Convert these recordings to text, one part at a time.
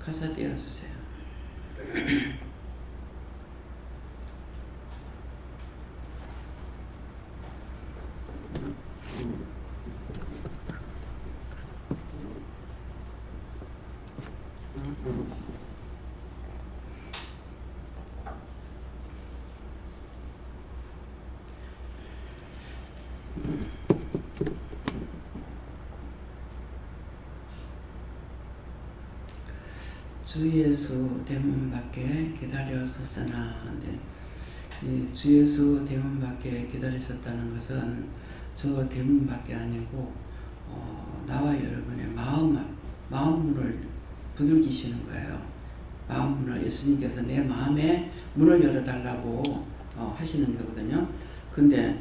가사 띄워주세요. 주 예수 대문 밖에 기다렸었으나, 주 예수 대문 밖에 기다렸었다는 것은 저 대문 밖에 아니고 나와 여러분의 마음문을 두들기시는 거예요. 마음문을 예수님께서 내 마음에 문을 열어달라고 하시는 거거든요. 근데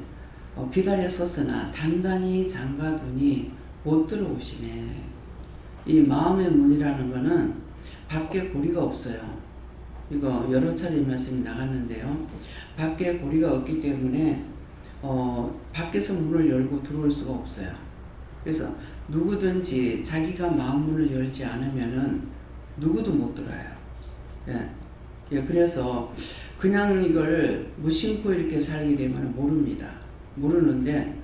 기다렸었으나 단단히 잠가두니 못 들어오시네. 이 마음의 문이라는 거는 밖에 고리가 없어요. 이거 여러 차례 말씀이 나갔는데요. 밖에 고리가 없기 때문에 밖에서 문을 열고 들어올 수가 없어요. 그래서 누구든지 자기가 마음 문을 열지 않으면은 누구도 못 들어요. 예, 그래서 그냥 이걸 무심코 이렇게 살게 되면 모릅니다. 모르는데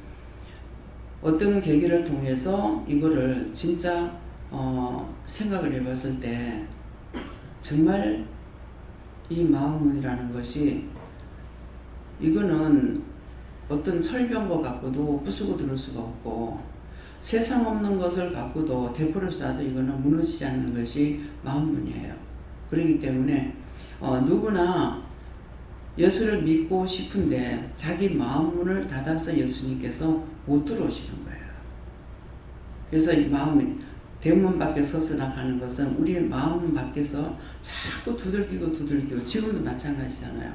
어떤 계기를 통해서 이거를 진짜 생각을 해봤을 때 정말 이 마음문이라는 것이 이거는 어떤 철병거 갖고도 부수고 들을 수가 없고 세상 없는 것을 갖고도 대포를 쏴도 이거는 무너지지 않는 것이 마음문이에요. 그렇기 때문에 누구나 예수를 믿고 싶은데 자기 마음문을 닫아서 예수님께서 못 들어오시는 거예요. 그래서 이 마음이 대문 밖에 서서 나가는 것은 우리의 마음 밖에서 자꾸 두들기고 지금도 마찬가지잖아요.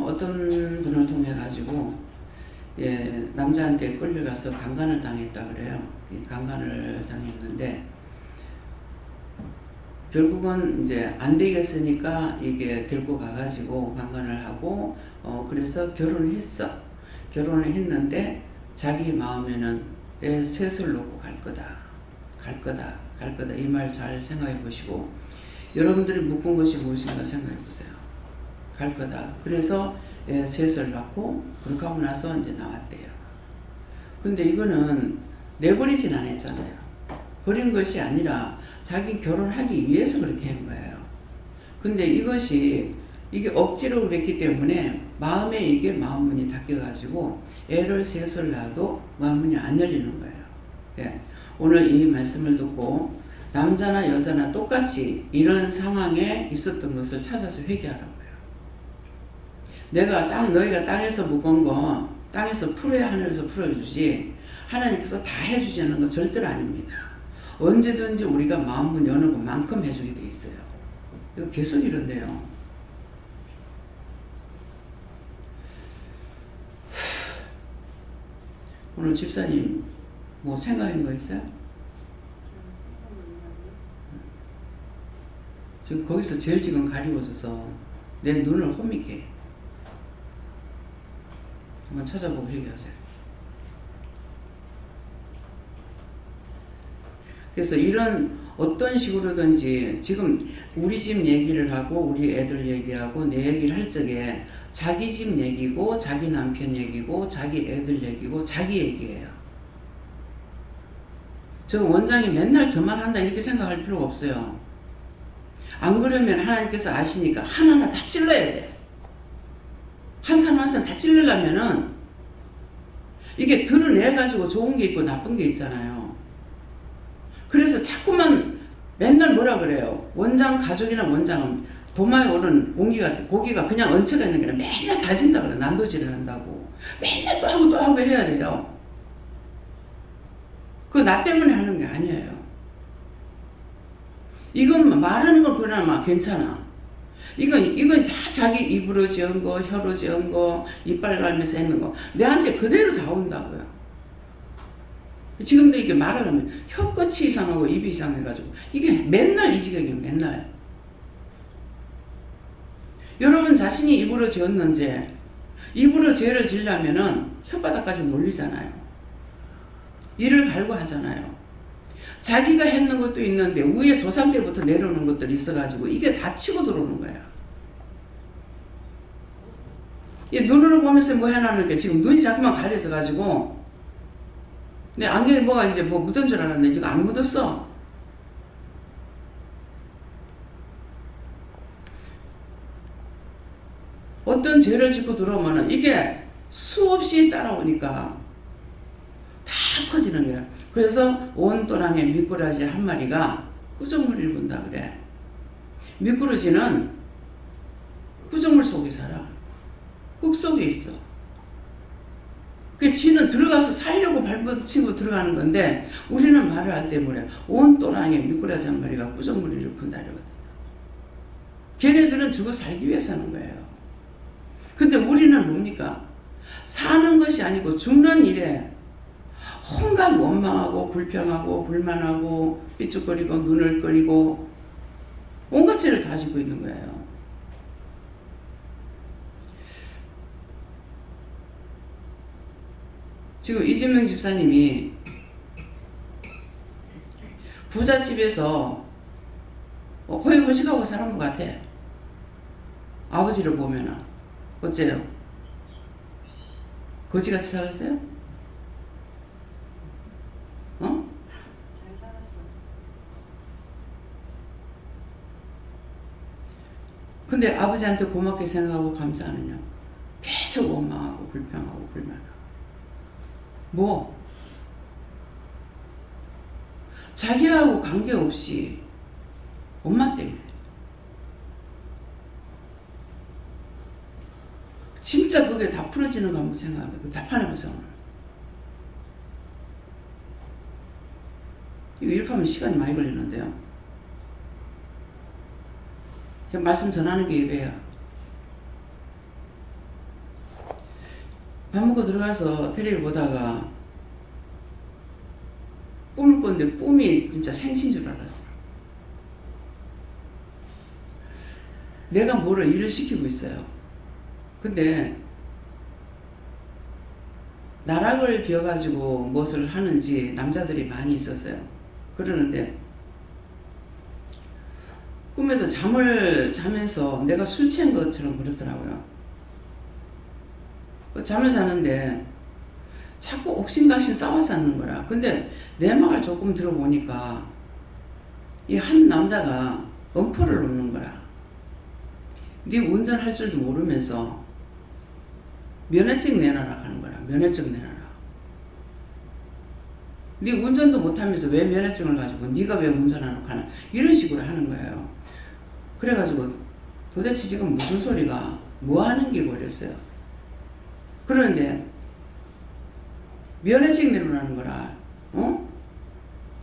어떤 분을 통해 가지고 남자한테 끌려가서 강간을 당했다 그래요. 강간을 당했는데 결국은 이제 안 되겠으니까 이게 들고 가가지고 강간을 하고 그래서 결혼을 했어. 결혼을 했는데 자기 마음에는 셋을 놓고 갈 거다 이 말 잘 생각해 보시고 여러분들이 묶은 것이 무엇인가 생각해 보세요. 갈 거다. 그래서 셋을 낳고 그렇게 하고 나서 이제 나왔대요. 근데 이거는 내버리진 않았잖아요. 버린 것이 아니라 자기 결혼하기 위해서 그렇게 한 거예요. 근데 이게 억지로 그랬기 때문에 마음에 이게 마음문이 닫혀가지고 애를 셋을 낳아도 마음문이 안 열리는 거예요. 오늘 이 말씀을 듣고 남자나 여자나 똑같이 이런 상황에 있었던 것을 찾아서 회개하라고요. 너희가 땅에서 묵은 거 땅에서 풀어야 하늘에서 풀어주지 하나님께서 다 해주자는 거 절대로 아닙니다. 언제든지 우리가 마음문 여는 것만큼 해주게 돼 있어요. 이거 계속 이런데요. 오늘 집사님 뭐 생각한 거 있어요? 지금 거기서 제일 지금 가리워져서 내 눈을 혼미게 해. 한번 찾아보고 얘기하세요. 그래서 이런 어떤 식으로든지 지금 우리 집 얘기를 하고 우리 애들 얘기하고 내 얘기를 할 적에 자기 집 얘기고 자기 남편 얘기고 자기 애들 얘기고 자기 얘기예요. 저 원장이 맨날 저만 한다 이렇게 생각할 필요가 없어요. 안 그러면 하나님께서 아시니까 하나하나 다 찔러야 돼. 한 사람 한 사람 다 찔르려면은 이게 드러내가지고 좋은 게 있고 나쁜 게 있잖아요. 그래서 자꾸만 맨날 뭐라 그래요. 원장 가족이나 원장은 도마에 오른 고기가 그냥 얹혀가 있는 게 아니라 맨날 다진다 그래. 난도질을 한다고. 맨날 또 하고 또 하고 해야 돼요. 그거 나 때문에 하는 게 아니에요. 이건 말하는 건 그나마 괜찮아. 이건 다 자기 입으로 지은 거, 혀로 지은 거, 이빨 갈면서 했는 거. 내한테 그대로 다 온다고요. 지금도 이게 말을 하면 혀끝이 이상하고 입이 이상해가지고 이게 맨날 이 지경이에요. 맨날. 여러분 자신이 입으로 지었는지 입으로 죄를 지으려면은 혓바닥까지 놀리잖아요. 이를 갈고 하잖아요. 자기가 했는 것도 있는데 위에 조상 때부터 내려오는 것들이 있어가지고 이게 다 치고 들어오는 거야. 이 눈으로 보면서 뭐 해놨는 게 지금 눈이 자꾸만 가려져가지고 내 안경에 뭐가 이제 뭐 묻은 줄 알았는데 지금 안 묻었어. 어떤 죄를 짓고 들어오면은 이게 수없이 따라오니까 다 퍼지는 거야. 그래서 온 또랑의 미꾸라지 한 마리가 꾸정물을 본다 그래. 미꾸라지는 꾸정물 속에 살아. 흙 속에 있어. 그 지는 들어가서 살려고 발붙이고 들어가는 건데 우리는 말을 할 때 뭐래? 온 또랑의 미꾸라지 한 마리가 꾸정물을 일으킨다 이러거든요. 걔네들은 저거 살기 위해서 하는 거예요. 근데 우리는 뭡니까? 사는 것이 아니고 죽는 일에 온갖 원망하고 불평하고 불만하고 삐죽거리고 눈을 끓이고 온갖 죄를 다 지고 있는 거예요. 지금 이진명 집사님이 부잣집에서 호의호식하고 살은 것 같아. 아버지를 보면은 어째요? 거지같이 살았어요? 어? 잘 살았어. 근데 아버지한테 고맙게 생각하고 감사하느냐? 계속 원망하고 불평하고 불만하고. 뭐? 자기하고 관계없이 엄마 때문에. 진짜 그게 다 풀어지는가 한번 생각해봐요. 그 답안해보세요. 이거 이렇게 하면 시간이 많이 걸리는데요. 그냥 말씀 전하는 게 예배야. 밥 먹고 들어가서 텔레비를 보다가 꿈을 꿨는데 꿈이 진짜 생신 줄 알았어. 내가 뭐를 일을 시키고 있어요. 근데 나락을 비워가지고 무엇을 하는지 남자들이 많이 있었어요. 그러는데 꿈에도 잠을 자면서 내가 술 취한 것처럼 그렇더라고요. 잠을 자는데 자꾸 옥신각신 싸워서 앉는 거라. 근데 내 말을 조금 들어보니까 이 한 남자가 엄포를 놓는 거라. 네 운전할 줄도 모르면서 면허증 내놔라 하는 거라. 면허증 내놔라. 네 운전도 못하면서 왜 면허증을 가지고 네가 왜 운전하노 하나 이런 식으로 하는 거예요. 그래가지고 도대체 지금 무슨 소리가 뭐 하는 게 버렸어요. 그런데 면허증 내놓으라는 거라.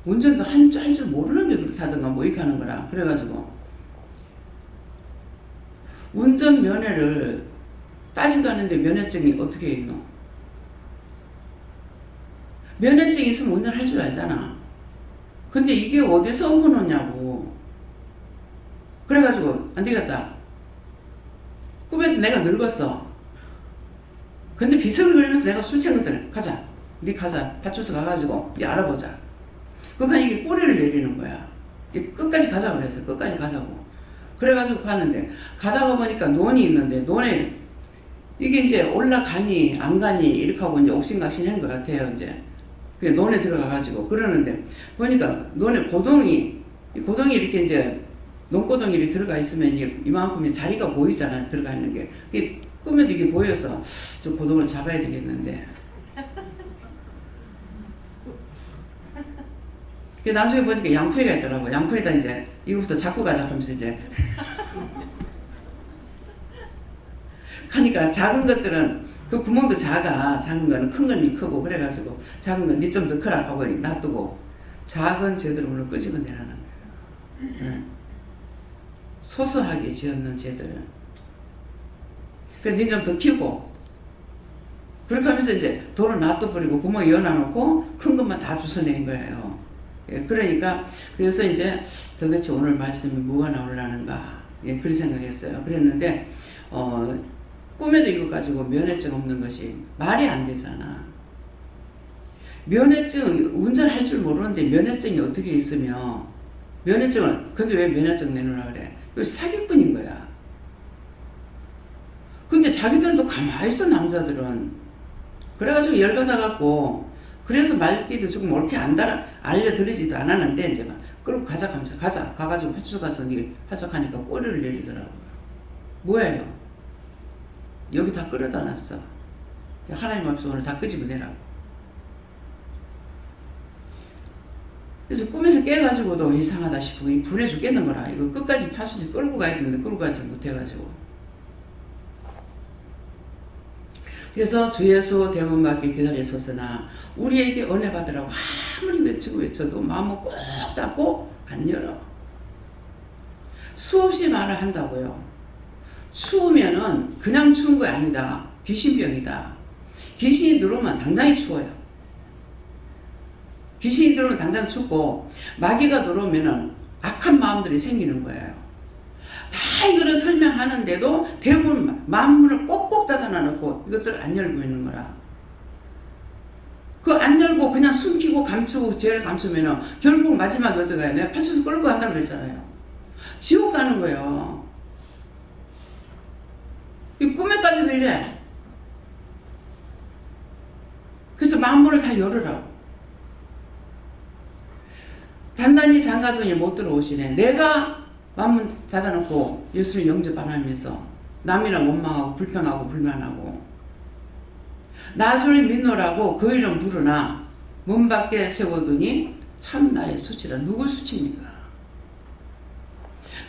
운전도 할 줄 모르는 게 그렇다든가 뭐 이렇게 하는 거라. 그래가지고 운전 면허를 따지도 않는데 면허증이 어떻게 있노? 면허증이 있으면 운전할 줄 알잖아. 근데 이게 어디서 옮겨놓냐고. 그래가지고 안 되겠다. 꿈에도 내가 늙었어. 근데 비석을거리면서 내가 술 취한 가자. 니 가자. 파출소 가가지고 니 알아보자. 그러니까 이게 꼬리를 내리는 거야. 끝까지 가자고 그랬어. 끝까지 가자고. 그래가지고 갔는데 가다가 보니까 논이 있는데 논에 이게 이제 올라가니 안 가니 이렇게 하고 이제 옥신각신한 것 같아요. 이제 그 논에 들어가가지고 그러는데 보니까 논에 고동이 이렇게 이제 논고동이 이렇게 들어가 있으면 이만큼 자리가 보이잖아요. 들어가 있는 게. 꿈에도 이게 보여서 저 고동을 잡아야 되겠는데. 나중에 보니까 양푸이가 있더라고. 양푸이다 이제 이거부터 잡고 가자 하면서 이제 하니까 작은 것들은 그 구멍도 작은 거는 큰 건 크고 그래가지고 작은 건 니 좀 더 크라 하고 놔두고 작은 죄들을 물론 끄집어내라는 거예요. 소소하게 지었는 죄들은 그래서 니 좀 더 키우고 그렇게 하면서 이제 돌을 놔둬버리고 구멍 열어놓고 큰 것만 다 주워낸 거예요. 예, 그러니까 그래서 이제 도대체 오늘 말씀이 뭐가 나오려는가 그런 생각했어요. 그랬는데 꿈에도 이거 가지고 면허증 없는 것이 말이 안 되잖아. 면허증 운전할 줄 모르는데 면허증이 어떻게 있으며 면허증을 근데 왜 면허증 내놓으라 그래? 이거 사기꾼인 거야. 근데 자기들도 가만히 있어 남자들은. 그래가지고 열받아갖고 그래서 말귀도 조금 옳게 알려드리지도 않았는데 이제 막 끌고 가자 하면서 가가지고 파출소 가서 하적하니까 꼬리를 내리더라고요. 뭐예요? 여기 다 끌어다 놨어. 하나님 앞에서 오늘 다 끄집어내라고. 그래서 꿈에서 깨가지고도 이상하다 싶고 이 불에 죽겠는 거라. 이거 끝까지 파출소에 끌고 가야 되는데 끌고 가지 못해가지고. 그래서 주 예수 대문 밖에 기다려 있었으나 우리에게 은혜 받으라고 아무리 외쳐도 마음을 꼭 닫고 안 열어. 수없이 말을 한다고요. 추우면은 그냥 추운 거 아니다. 귀신병이다. 귀신이 들어오면 당장이 추워요. 귀신이 들어오면 당장 춥고 마귀가 들어오면은 악한 마음들이 생기는 거예요. 다 이거를 설명하는데도 대부분 마음문을 꼭꼭 닫아놔놓고 이것들을 안 열고 있는 거라. 그 안 열고 그냥 숨기고 감추고 죄를 감추면은 결국 마지막에 어떻게 가요? 내가 파출소 끌고 간다고 그랬잖아요. 지옥 가는 거예요. 이 꿈에까지도 이래. 그래서 마음문을 다 열으라고. 단단히 잠가더니 못 들어오시네. 내가 마음문 닫아놓고 예수를 영접 안 하면서 남이랑 원망하고 불평하고 불만하고 나중에 믿노라고 그 이름 부르나 문 밖에 세워두니 참 나의 수치라. 누구 수치입니까?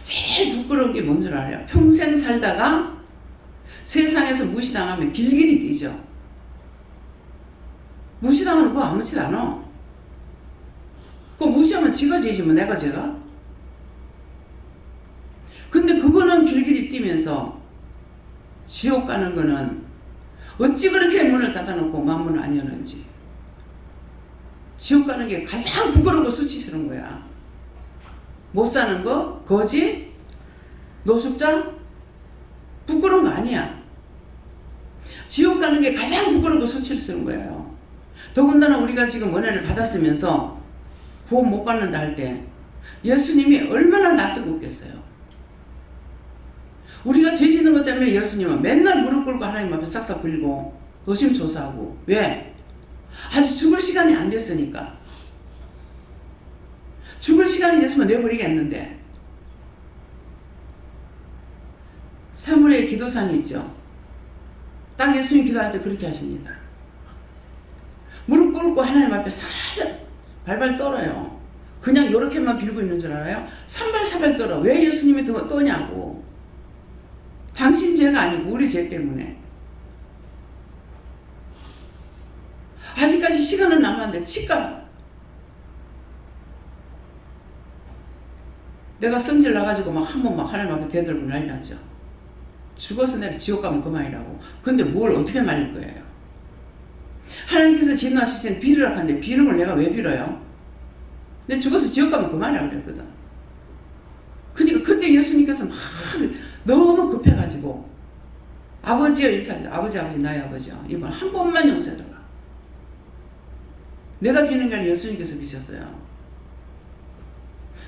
제일 부끄러운 게 뭔 줄 알아요? 평생 살다가 세상에서 무시당하면 길길이 뛰죠. 무시당하는 거 아무렇지도 않아. 그거 무시하면 지가 죄지 뭐 내가 죄가? 근데 그거는 길길이 뛰면서 지옥 가는 거는 어찌 그렇게 문을 닫아놓고 마음문을 안 여는지. 지옥 가는 게 가장 부끄럽고 수치스러운 거야. 못 사는 거, 거지, 노숙자, 부끄러운 거 아니야. 지옥 가는 게 가장 부끄럽고 수치스러운 거예요. 더군다나 우리가 지금 은혜를 받았으면서 구원 못 받는다 할 때 예수님이 얼마나 낯뜨겁겠어요. 우리가 죄 짓는 것 때문에 예수님은 맨날 무릎 꿇고 하나님 앞에 싹싹 빌고 노심초사하고. 왜? 아직 죽을 시간이 안 됐으니까. 죽을 시간이 됐으면 내버리겠는데. 사무엘의 기도산이 있죠. 딱 예수님 기도할 때 그렇게 하십니다. 무릎 꿇고 하나님 앞에 살짝 발발 떨어요. 그냥 이렇게만 빌고 있는 줄 알아요? 산발사발 떨어. 왜 예수님이 떠냐고. 당신 죄가 아니고 우리 죄 때문에. 아직까지 시간은 남았는데 치까. 내가 성질 나가지고 막 한 번 막 하나님 앞에 대들고 난리 났죠. 죽어서 내가 지옥 가면 그만이라고. 근데 뭘 어떻게 말릴 거예요? 하나님께서 진노하실 때 빌으라 하는데 빌음을 내가 왜 빌어요? 근데 죽어서 지옥 가면 그만이라고 그랬거든. 그러니까 그때 예수님께서 막 너무 급해가지고 아버지요 이렇게 하는데 아버지 나의 아버지요. 이번 한 번만 용서해달라. 내가 비는 게 아니라 예수님께서 비셨어요.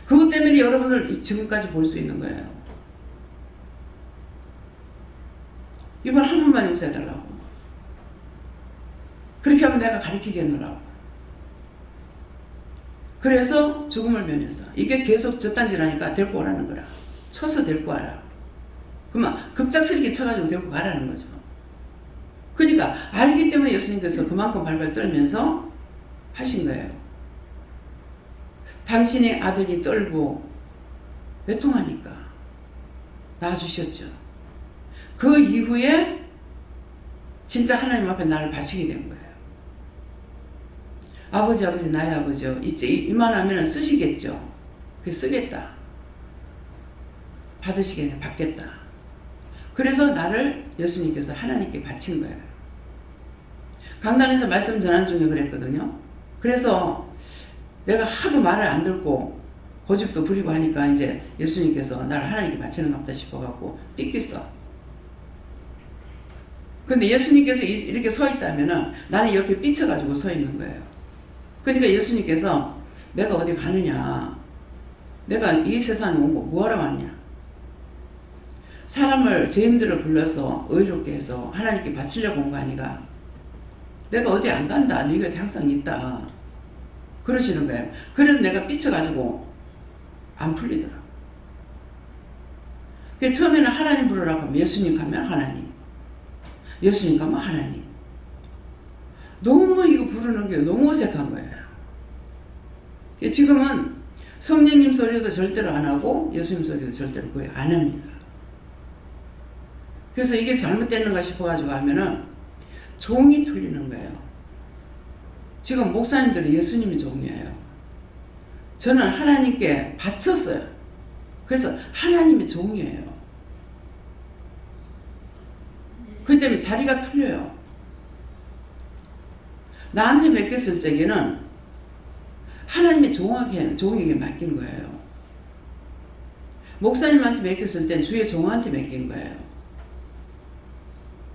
그것 때문에 여러분을 지금까지 볼 수 있는 거예요. 이번 한 번만 용서해달라고. 그렇게 하면 내가 가르치겠노라고. 그래서 죽음을 면해서 이게 계속 저딴지라니까 데리고 오라는 거라. 쳐서 데리고 와라. 그러면 급작스럽게 쳐가지고 데리고 가라는 거죠. 그러니까 알기 때문에 예수님께서 그만큼 발발 떨면서 하신 거예요. 당신의 아들이 떨고 외통하니까 낳아주셨죠. 그 이후에 진짜 하나님 앞에 나를 바치게 된 거예요. 아버지 나의 아버지요. 이제 이만하면 쓰시겠죠. 그 쓰겠다. 받으시겠네. 받겠다. 그래서 나를 예수님께서 하나님께 바친 거예요. 강단에서 말씀 전한 중에 그랬거든요. 그래서 내가 하도 말을 안 듣고 고집도 부리고 하니까 이제 예수님께서 나를 하나님께 바치는 것 같다 싶어갖고 삐끼어. 근데 예수님께서 이렇게 서 있다면은 나는 옆에 삐쳐가지고 서 있는 거예요. 그러니까 예수님께서 내가 어디 가느냐. 내가 이 세상에 온 거 뭐하러 왔냐. 사람을, 죄인들을 불러서 의롭게 해서 하나님께 바치려고 온 거 아니가. 내가 어디 안 간다. 네 곁에 항상 있다. 그러시는 거예요. 그래도 내가 삐쳐가지고 안 풀리더라. 처음에는 하나님 부르라고 하면 예수님 가면 하나님. 예수님 가면 하나님. 너무 이거 부르는 게 너무 어색한 거예요. 지금은 성령님 소리도 절대로 안 하고 예수님 소리도 절대로 거의 안 합니다. 그래서 이게 잘못됐는가 싶어가지고 하면은 종이 틀리는 거예요. 지금 목사님들은 예수님이 종이에요. 저는 하나님께 바쳤어요. 그래서 하나님이 종이에요. 그렇기 때문에 자리가 틀려요. 나한테 맡겼을 적에는 하나님이 종에게 맡긴 거예요. 목사님한테 맡겼을 땐 주의 종한테 맡긴 거예요.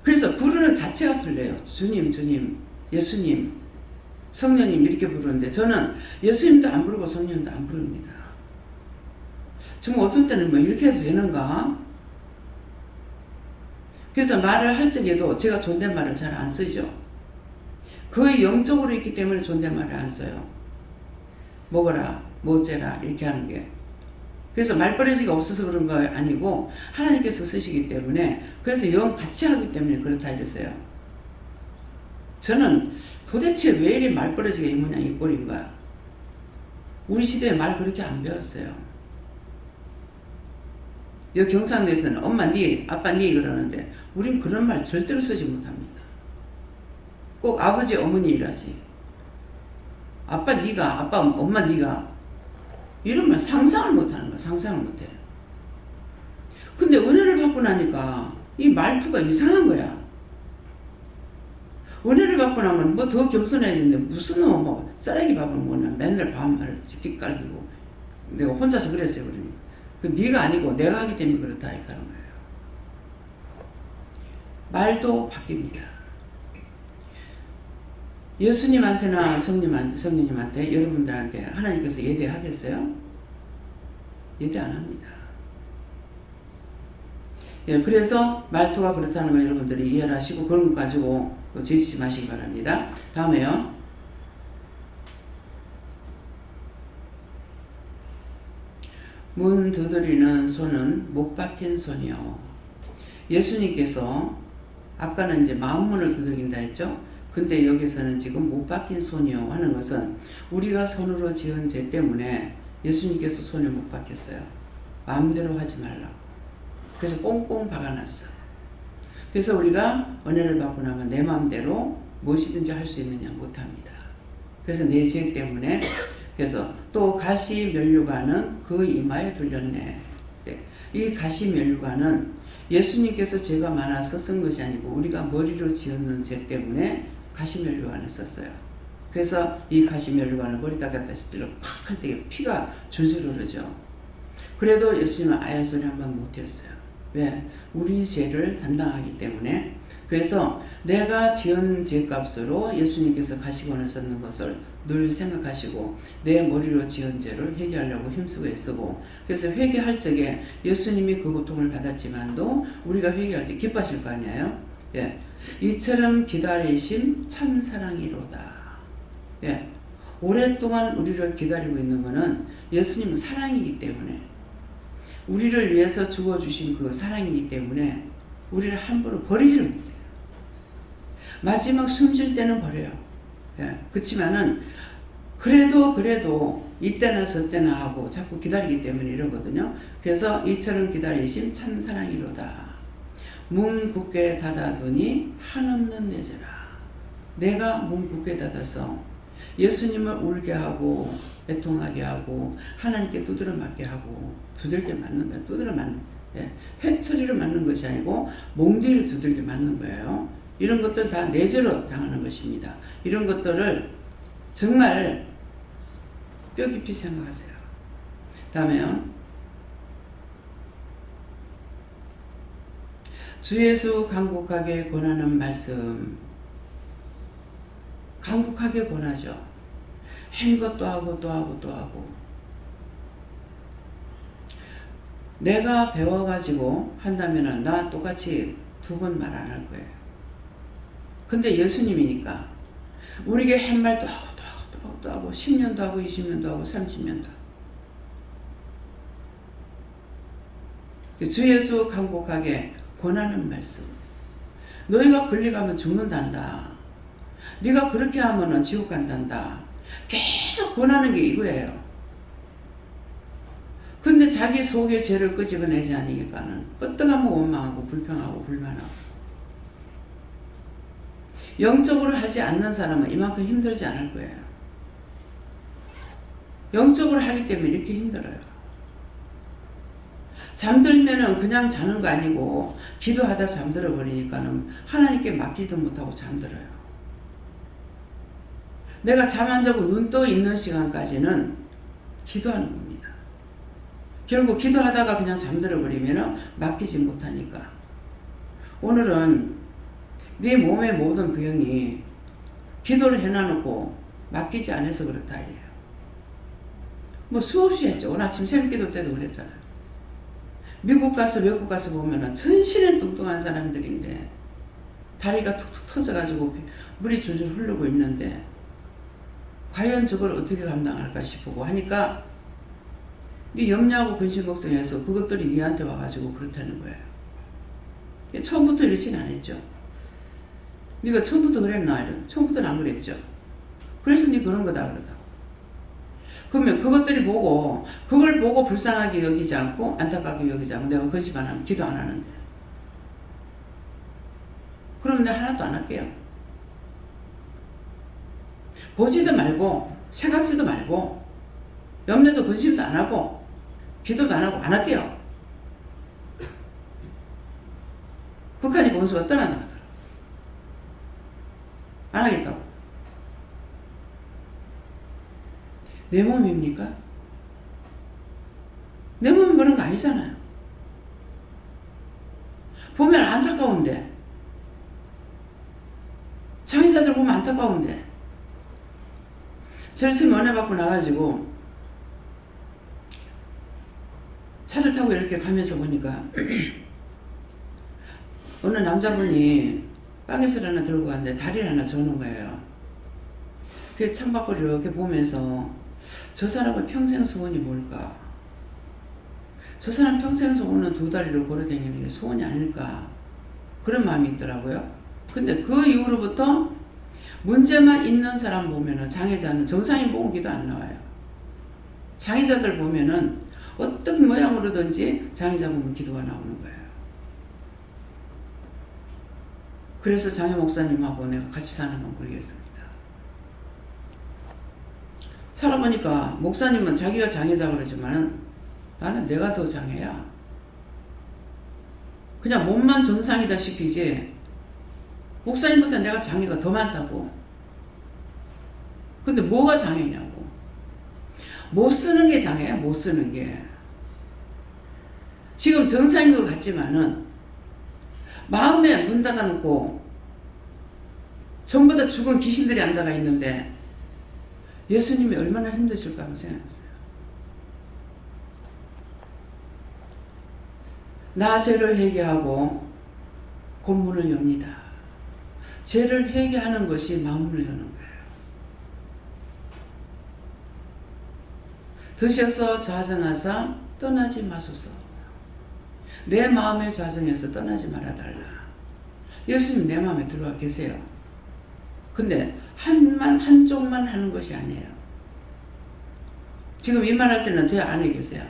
그래서 부르는 자체가 틀려요. 주님, 주님, 예수님, 성령님 이렇게 부르는데 저는 예수님도 안 부르고 성령님도 안 부릅니다. 정말 어떤 때는 뭐 이렇게 해도 되는가? 그래서 말을 할 적에도 제가 존댓말을 잘 안 쓰죠. 거의 영적으로 있기 때문에 존댓말을 안 써요. 먹어라, 뭐째라 이렇게 하는 게. 그래서 말버릇이가 없어서 그런 거 아니고 하나님께서 쓰시기 때문에, 그래서 영 같이 하기 때문에 그렇다 이랬어요. 저는 도대체 왜 이리 말버릇이가 이 모양 이 꼴인가. 우리 시대에 말 그렇게 안 배웠어요. 여기 경상도에서는 엄마 니, 아빠 니 그러는데 우린 그런 말 절대로 쓰지 못합니다. 꼭 아버지 어머니 이라지. 아빠 니가, 아빠 엄마 니가 이러면 상상을 못하는 거야. 상상을 못해. 근데 은혜를 받고 나니까 이 말투가 이상한 거야. 은혜를 받고 나면 뭐 더 겸손해지는데 무슨 뭐 쓰레기 밥을 먹나. 맨날 밥을 직접 깔리고. 내가 혼자서 그랬어요. 그러니. 그 네가 아니고 내가 하기 때문에 그렇다 이렇게 하는 거예요. 말도 바뀝니다. 예수님한테나 성령님한테 여러분들한테 하나님께서 예대하겠어요? 예대 안 합니다. 예, 그래서 말투가 그렇다는 거 여러분들이 이해를 하시고 그런 거 가지고 지치지 마시기 바랍니다. 다음에요. 문 두드리는 손은 못 박힌 손이요. 예수님께서 아까는 이제 마음문을 두드린다 했죠. 근데 여기서는 지금 못 박힌 손이요 하는 것은 우리가 손으로 지은 죄 때문에 예수님께서 손을 못 박혔어요. 마음대로 하지 말라고. 그래서 꽁꽁 박아놨어요. 그래서 우리가 은혜를 받고 나면 내 마음대로 무엇이든지 할 수 있느냐 못합니다. 그래서 내 죄 때문에. 그래서 또 가시 면류관은 그 이마에 둘렸네. 이 가시 면류관은 예수님께서 죄가 많아서 쓴 것이 아니고 우리가 머리로 지었는 죄 때문에 가시 면류관을 썼어요. 그래서 이 가시 면류관을 머리다 갖다 찔러 콱 할 때 피가 줄줄 흐르죠. 그래도 예수님은 아야 소리 한번 못했어요. 왜? 우리 죄를 담당하기 때문에. 그래서 내가 지은 죄값으로 예수님께서 가시관을 썼는 것을 늘 생각하시고 내 머리로 지은 죄를 회개하려고 힘쓰고 애쓰고, 그래서 회개할 적에 예수님이 그 고통을 받았지만도 우리가 회개할 때 기뻐하실 거 아니에요. 예. 이처럼 기다리심 참 사랑이로다. 예. 오랫동안 우리를 기다리고 있는 것은 예수님은 사랑이기 때문에, 우리를 위해서 죽어주신 그 사랑이기 때문에 우리를 함부로 버리지를 못해요. 마지막 숨질 때는 버려요. 예. 그렇지만은 그래도 이때나 저때나 하고 자꾸 기다리기 때문에 이러거든요. 그래서 이처럼 기다리심 참 사랑이로다. 문 굳게 닫아두니 한없는 내져라. 내가 문 굳게 닫아서 예수님을 울게 하고 애통하게 하고 하나님께 두드려 맞게 하고 두들겨 맞는 거예요. 두드려 맞는, 회초리를 맞는 것이 아니고 몽디를 두들겨 맞는 거예요. 이런 것들 다 내재로 당하는 것입니다. 이런 것들을 정말 뼈 깊이 생각하세요. 다음에요. 주 예수 간곡하게 권하는 말씀. 간곡하게 권하죠. 한 것도 하고 또 하고 또 하고. 내가 배워가지고 한다면은 나 똑같이 2번 말 안 할 거예요. 근데 예수님이니까 우리에게 한 말도 하고 또 하고 또 하고 또 하고 10년도 하고 20년도 하고 30년도 하고. 주 예수 간곡하게 권하는 말씀. 너희가 권리가면 죽는단다. 네가 그렇게 하면은 지옥 간단다. 계속 권하는 게 이거예요. 근데 자기 속의 죄를 끄집어내지 않으니까는 뻗어가면 원망하고 불평하고 불만하고. 영적으로 하지 않는 사람은 이만큼 힘들지 않을 거예요. 영적으로 하기 때문에 이렇게 힘들어요. 잠들면은 그냥 자는 거 아니고 기도하다 잠들어 버리니까는 하나님께 맡기지도 못하고 잠들어요. 내가 잠 안 자고 눈 떠 있는 시간까지는 기도하는 겁니다. 결국 기도하다가 그냥 잠들어 버리면은 맡기지 못하니까. 오늘은 네 몸의 모든 병이 기도를 해놔놓고 맡기지 않아서 그렇다 이래요. 뭐 수없이 했죠. 오늘 아침 새벽기도 때도 그랬잖아요. 미국 가서 외국 가서 보면은 천신의 뚱뚱한 사람들인데 다리가 툭툭 터져가지고 물이 줄줄 흐르고 있는데 과연 저걸 어떻게 감당할까 싶고 하니까 네 염려하고 근심 걱정해서 그것들이 네한테 와가지고 그렇다는 거예요. 처음부터 이러진 않았죠. 네가 처음부터 그랬나? 처음부터는 안 그랬죠. 그래서 네 그런 거다 그러다. 그러면 그것들이 보고 그걸 보고 불쌍하게 여기지 않고 안타깝게 여기지 않고 내가 그 집 안 하면 기도 안 하는데 그럼 내가 하나도 안 할게요. 보지도 말고 생각지도 말고 염려도 근심도 안 하고 기도도 안 하고 안 할게요. 극한이 원수가 떠난다 하더라. 안 하겠다고. 내 몸입니까? 내 몸이 그런 거 아니잖아요. 보면 안타까운데 장애자들 보면 안타까운데 저를 처음 은혜 받고 나가지고 차를 타고 이렇게 가면서 보니까 어느 남자분이 빵에서 하나 들고 갔는데 다리를 하나 저는 거예요. 그 창밖을 이렇게 보면서 저 사람의 평생 소원이 뭘까? 저 사람 평생 소원은 2다리로 걸어다니는 게 소원이 아닐까? 그런 마음이 있더라고요. 근데 그 이후로부터 문제만 있는 사람 보면은 장애자는 정상인 보고 기도 안 나와요. 장애자들 보면은 어떤 모양으로든지 장애자 보면 기도가 나오는 거예요. 그래서 장애 목사님하고 내가 같이 사는 건 모르겠습니다. 살아보니까 목사님은 자기가 장애자 그러지만 나는 내가 더 장애야. 그냥 몸만 정상이다 싶이지 목사님보다 내가 장애가 더 많다고. 근데 뭐가 장애냐고. 못 쓰는 게 장애야. 못 쓰는 게. 지금 정상인 것 같지만은 마음에 문 닫아놓고 전부 다 죽은 귀신들이 앉아가 있는데 예수님이 얼마나 힘드실까 한번 생각해보세요. 나 죄를 회개하고 곧 문을 엽니다. 죄를 회개하는 것이 마음을 여는 거예요. 드셔서 좌정하사 떠나지 마소서. 내 마음의 좌정에서 떠나지 말아달라. 예수님 내 마음에 들어와 계세요. 근데 한쪽만 하는 것이 아니에요. 지금 이 말 할 때는 제 안에 계세요.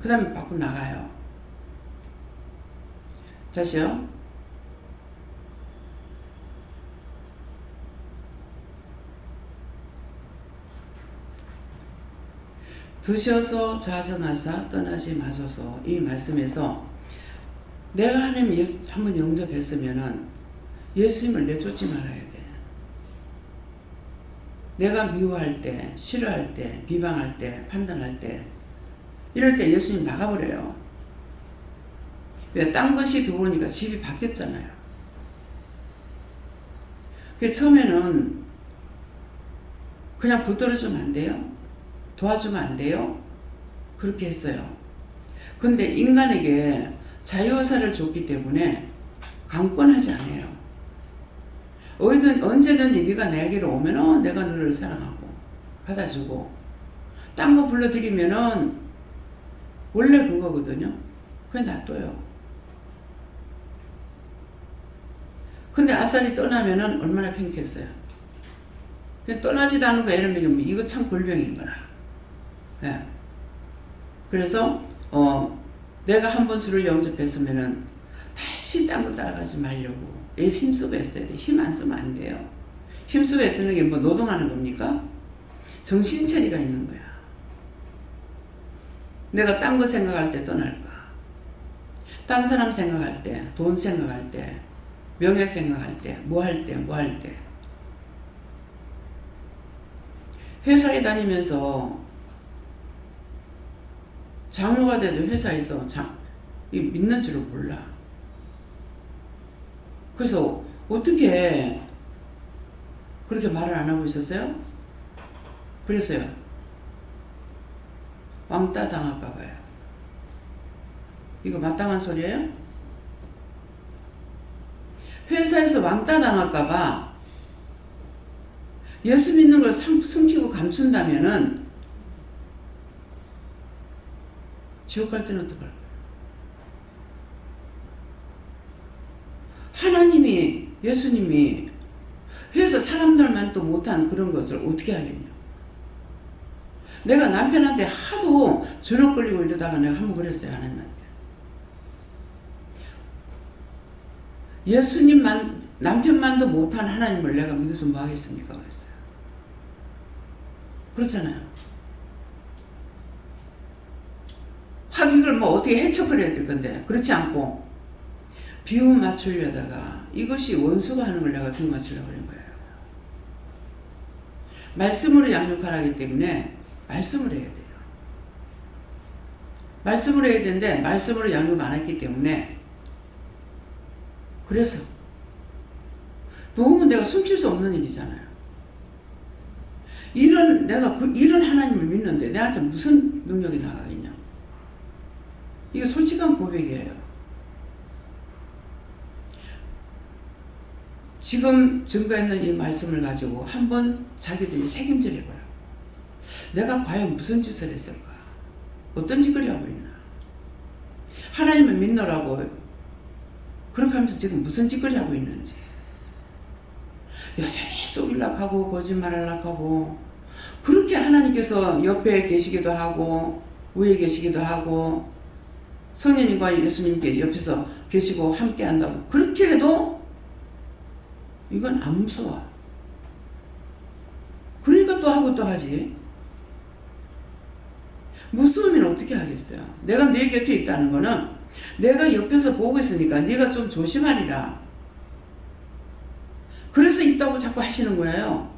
그 다음에 밖으로 나가요. 다시요. 드셔서 좌정하사 떠나지 마소서. 이 말씀에서 내가 하나님 한번 영접했으면은 예수님을 내쫓지 말아야 돼. 내가 미워할 때, 싫어할 때, 비방할 때, 판단할 때, 이럴 때 예수님 나가버려요. 왜? 딴 것이 들어오니까 집이 바뀌었잖아요. 그 처음에는 그냥 붙들어주면 안 돼요? 도와주면 안 돼요? 그렇게 했어요. 근데 인간에게 자유의사를 줬기 때문에 강권하지 않아요. 언제든지 네가 내게로 오면은 내가 너를 사랑하고 받아주고, 딴 거 불러드리면은 원래 그거거든요. 그냥 놔둬요. 근데 아싸리 떠나면은 얼마나 팽했어요. 그냥 떠나지도 않은 거 애를 먹이면 이거 참 골병인 거라. 예. 그래서 내가 한번 주를 영접했으면은 다시 딴 거 따라가지 말려고 힘쓰고 했어야 돼. 힘 안 쓰면 안 돼요. 힘쓰고 애쓰는 게 뭐 노동하는 겁니까? 정신체리가 있는 거야. 내가 딴 거 생각할 때 떠날까? 딴 사람 생각할 때, 돈 생각할 때, 명예 생각할 때, 뭐 할 때. 회사에 다니면서 장로가 돼도 회사에서 믿는 줄을 몰라. 그래서 어떻게 그렇게 말을 안 하고 있었어요? 그랬어요. 왕따 당할까 봐요. 이거 마땅한 소리예요? 회사에서 왕따 당할까 봐 예수 믿는 걸 숨기고 감춘다면은 지옥 갈 때는 어떡할 거예요? 하나님이, 예수님이 회사 사람들만 또 못한 그런 것을 어떻게 하겠냐. 내가 남편한테 하도 주눅 걸리고 이러다가 내가 한번 그랬어요. 하나님한테. 예수님만, 남편만도 못한 하나님을 내가 믿어서 뭐 하겠습니까? 그랬어요. 그렇잖아요. 확 이걸 뭐 어떻게 해쳐버려야 될 건데, 그렇지 않고 비유 맞추려다가 이것이 원수가 하는 걸 내가 비유 맞추려고 그런 거예요. 말씀으로 양육하라기 때문에 말씀을 해야 돼요. 말씀을 해야 되는데 말씀으로 양육 안 했기 때문에, 그래서 도움은 내가 숨길 수 없는 일이잖아요. 내가 이런 하나님을 믿는데 내한테 무슨 능력이 나가겠냐. 이게 솔직한 고백이에요. 지금 증거했는 이 말씀을 가지고 한번 자기들이 책임질 해봐요. 내가 과연 무슨 짓을 했을까? 어떤 짓거리 하고 있나? 하나님을 믿노라고 그렇게 하면서 지금 무슨 짓거리 하고 있는지. 여전히 쏘길락 하고 거짓말하려고 하고, 그렇게 하나님께서 옆에 계시기도 하고 위에 계시기도 하고 성령님과 예수님께 옆에서 계시고 함께 한다고 그렇게 해도 이건 안 무서워. 그러니까 또 하고 또 하지. 무서우면 어떻게 하겠어요? 내가 네 곁에 있다는 거는 내가 옆에서 보고 있으니까 네가 좀 조심하리라. 그래서 있다고 자꾸 하시는 거예요.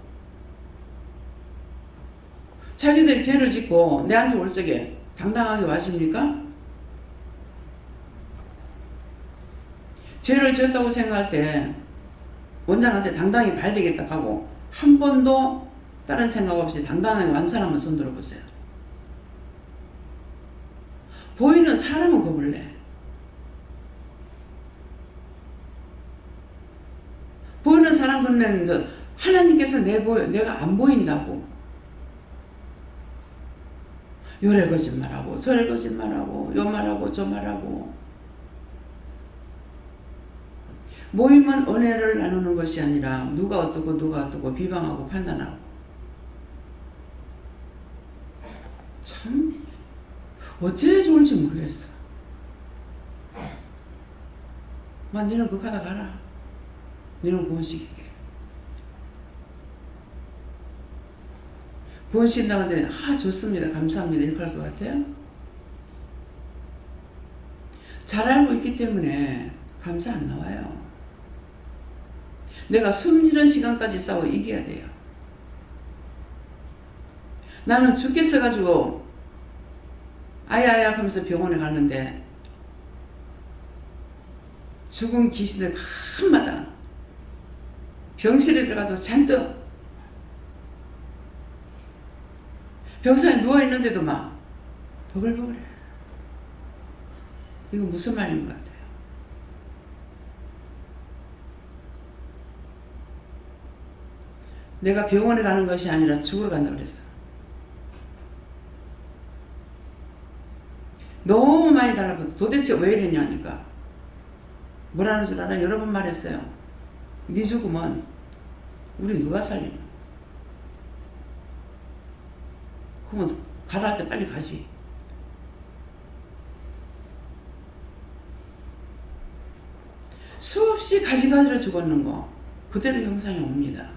자기들 죄를 짓고 내한테 올 적에 당당하게 와십니까? 죄를 지었다고 생각할 때 원장한테 당당히 가야 되겠다 하고 한 번도 다른 생각 없이 당당하게 완 사람은 손 들어보세요. 보이는 사람은 겁을 내. 보이는 사람 겁내는 하나님께서 내가 안 보인다고 요래 거짓말하고 저래 거짓말하고 요 말하고 저 말하고. 모임은 은혜를 나누는 것이 아니라 누가 어떻고 비방하고 판단하고. 참 어째 좋을지 모르겠어. 너는 그거 하다 가라. 너는 구원시킬게. 구원시킨다고 하는데 좋습니다. 감사합니다. 이렇게 할 것 같아요? 잘 알고 있기 때문에 감사 안 나와요. 내가 숨지는 시간까지 싸워 이겨야 돼요. 나는 죽겠어가지고 아야아야 하면서 병원에 갔는데 죽은 귀신들 한마다 병실에 들어가도 잔뜩 병상에 누워있는데도 막 버글버글해. 이거 무슨 말인 것 같아요? 내가 병원에 가는 것이 아니라 죽으러 간다고 그랬어. 너무 많이 달라붙어. 도대체 왜 이랬냐니까. 뭐라는 줄 알아? 여러 번 말했어요. 네 죽으면 우리 누가 살리나? 그러면 가라 할 때 빨리 가지. 수없이 가지가지로 죽었는 거 그대로 형상이 옵니다.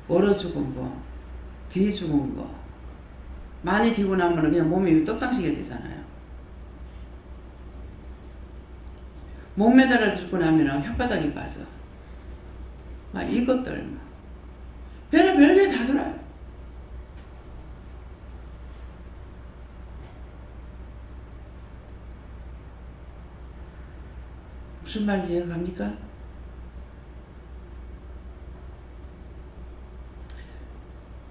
얼어 죽은 거, 뒤 죽은 거 많이 뒤고 나면 그냥 몸이 떡상시게 되잖아요. 목 매달아 죽고 나면 혓바닥이 빠져. 막 이것들 별게 다 돌아요. 무슨 말인지 이해가 갑니까?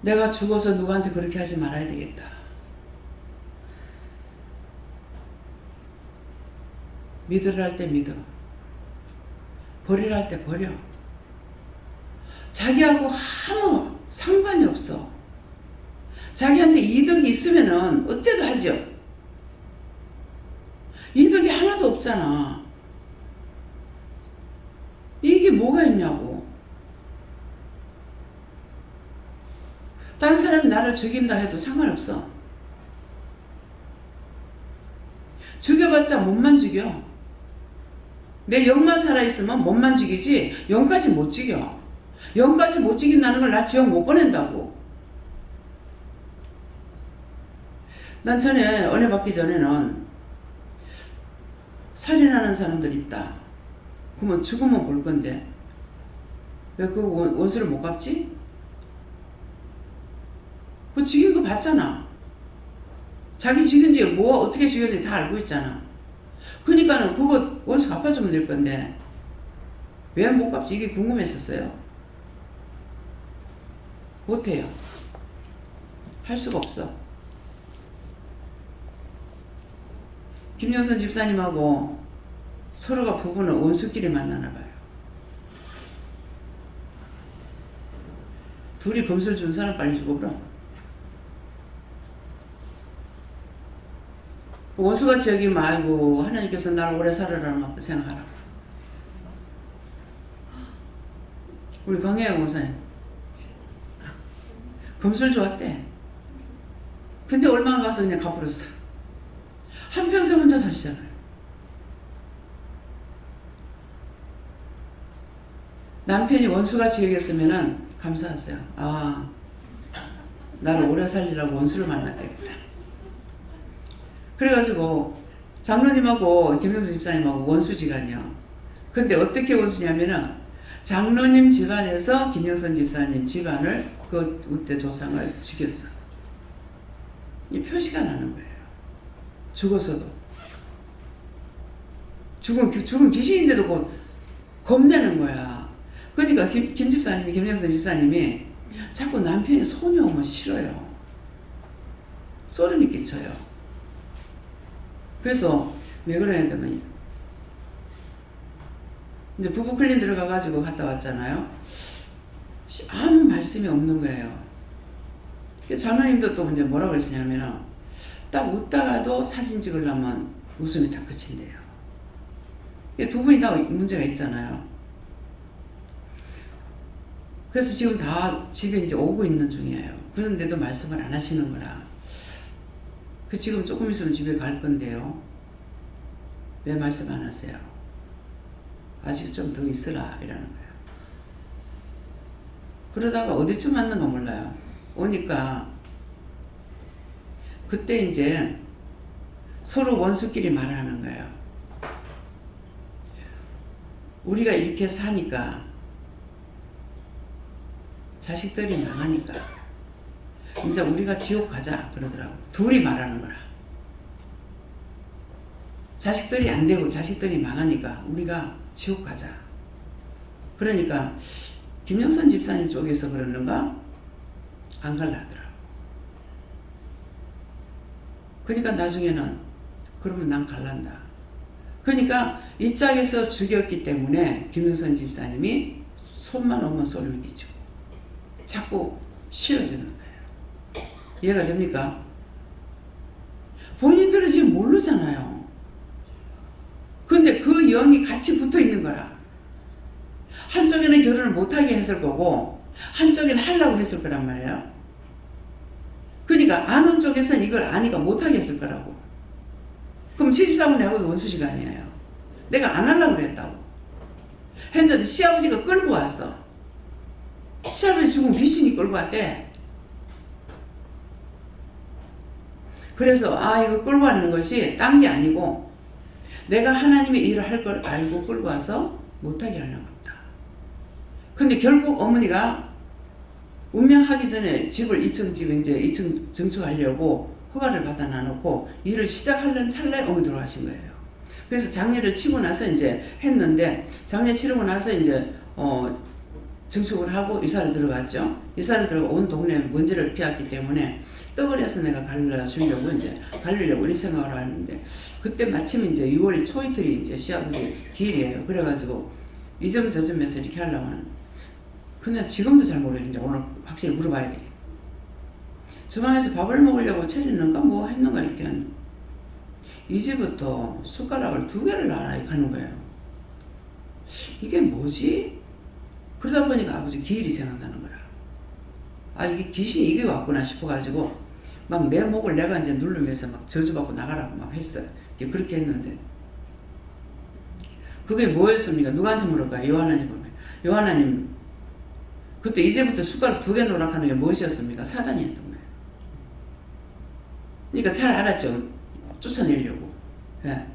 내가 죽어서 누구한테 그렇게 하지 말아야 되겠다. 믿으라 할 때 믿어. 버리라 할 때 버려. 자기하고 아무 상관이 없어. 자기한테 이득이 있으면은 어째도 하죠. 이득이 하나도 없잖아. 이게 뭐가 있냐고. 딴 사람이 나를 죽인다 해도 상관없어. 죽여봤자 몸만 죽여. 내 영만 살아있으면 몸만 죽이지 영까지 못 죽여. 영까지 못 죽인다는 걸 나 지옥 못 보낸다고. 난 전에 은혜 받기 전에는 살인하는 사람들 있다. 그러면 죽으면 볼 건데 왜 그 원수를 못 갚지? 그 죽인 거 봤잖아. 자기 죽인지 뭐 어떻게 죽였는지 다 알고 있잖아. 그러니까는 그거 원수 갚아주면 될 건데 왜 못 갚지? 이게 궁금했었어요. 못해요. 할 수가 없어. 김영선 집사님하고 서로가 부부는 원수끼리 만나나 봐요. 둘이 검술 준 사람 빨리 죽어버려. 원수같이 여기면 아이고 하나님께서 나를 오래 살으라는 것도 생각하라. 우리 강혜영 목사님 검술 좋았대. 근데 얼마 가서 그냥 갚아버렸어. 한평생 혼자 사시잖아요. 남편이 원수같이 여겼으면은 감사하세요. 아, 나를 오래 살리라고 원수를 만났겠구나. 그래가지고 장로님하고 김영수 집사님하고 원수지간이요. 근데 어떻게 원수냐면은 장로님 집안에서 김영선 집사님 집안을 그때 조상을 죽였어. 이 표시가 나는 거예요. 죽어서도. 죽은 귀신인데도 겁내는 거야. 그러니까 김 집사님이, 김영선 집사님이 자꾸 남편이 손이 오면 싫어요. 소름이 끼쳐요. 그래서 왜 그러냐면 이제 부부 클린 들어가가지고 갔다 왔잖아요. 아무 말씀이 없는 거예요. 장로님도 또 이제 뭐라고 그랬냐면은 딱 웃다가도 사진 찍으려면 웃음이 다 그친대요. 두 분이 다 문제가 있잖아요. 그래서 지금 다 집에 이제 오고 있는 중이에요. 그런데도 말씀을 안 하시는 거라. 지금 조금 있으면 집에 갈 건데요. 왜 말씀 안 하세요? 아직 좀 더 있으라 이러는 거예요. 그러다가 어디쯤 왔는가 몰라요. 오니까 그때 이제 서로 원수끼리 말을 하는 거예요. 우리가 이렇게 사니까 자식들이 망하니까 이제 우리가 지옥 가자 그러더라고. 둘이 말하는 거라. 자식들이 안 되고 자식들이 망하니까 우리가 지옥 가자. 그러니까 김영선 집사님 쪽에서 그러는가 안 갈라 하더라고. 그러니까 나중에는 그러면 난 갈란다. 그러니까 이 짝에서 죽였기 때문에 김영선 집사님이 손만 오면 소리를 끼치고 자꾸 싫어지는 거예요. 이해가 됩니까? 본인들은 지금 모르잖아요. 근데 그 영이 같이 붙어 있는 거라. 한쪽에는 결혼을 못하게 했을 거고 한쪽에는 하려고 했을 거란 말이에요. 그러니까 아는 쪽에서는 이걸 아니까 못하게 했을 거라고. 그럼 시집사고 내하고도 원수시간이에요. 내가 안 하려고 그랬다고. 했는데 시아버지가 끌고 왔어. 시아버지 죽은 귀신이 끌고 왔대. 그래서 이거 끌고 왔는 것이 딴 게 아니고 내가 하나님의 일을 할 걸 알고 끌고 와서 못하게 하려고 했다. 근데 결국 어머니가 운명하기 전에 집을 2층 집 이제 2층 증축하려고 허가를 받아 놔놓고 일을 시작하려는 찰나에 어머니 돌아가신 거예요. 그래서 장례를 치고 나서 이제 했는데 장례 치르고 나서 이제 증축을 하고 이사를 들어갔죠. 이사를 들어가 온 동네 먼지를 피웠기 때문에 떡을 해서 내가 갈라주려고 이제 갈리려고 이런 생각을 하는데 그때 마침 이제 6월 초이틀이 이제 시아버지 기일이에요. 그래가지고 이 점 저 점에서 이렇게 하려고 하는. 근데 지금도 잘 모르겠어요. 이제 오늘 확실히 물어봐야 돼. 주방에서 밥을 먹으려고 차리는가 뭐 했는가 이렇게 하는. 이제부터 숟가락을 2개를 하는 거예요. 이게 뭐지? 그러다 보니까 아버지 기일이 생각나는 거야. 이게 귀신이 이게 왔구나 싶어가지고 막 내 목을 내가 이제 누르면서 막 저주받고 나가라고 막 했어요. 그렇게 했는데 그게 뭐였습니까? 누구한테 물어볼까요? 요하나님 보면. 요하나님 그때 이제부터 숟가락 2개 놓으라고 하는 게 무엇이었습니까? 사단이 했던 거예요. 그러니까 잘 알았죠. 쫓아내려고. 예.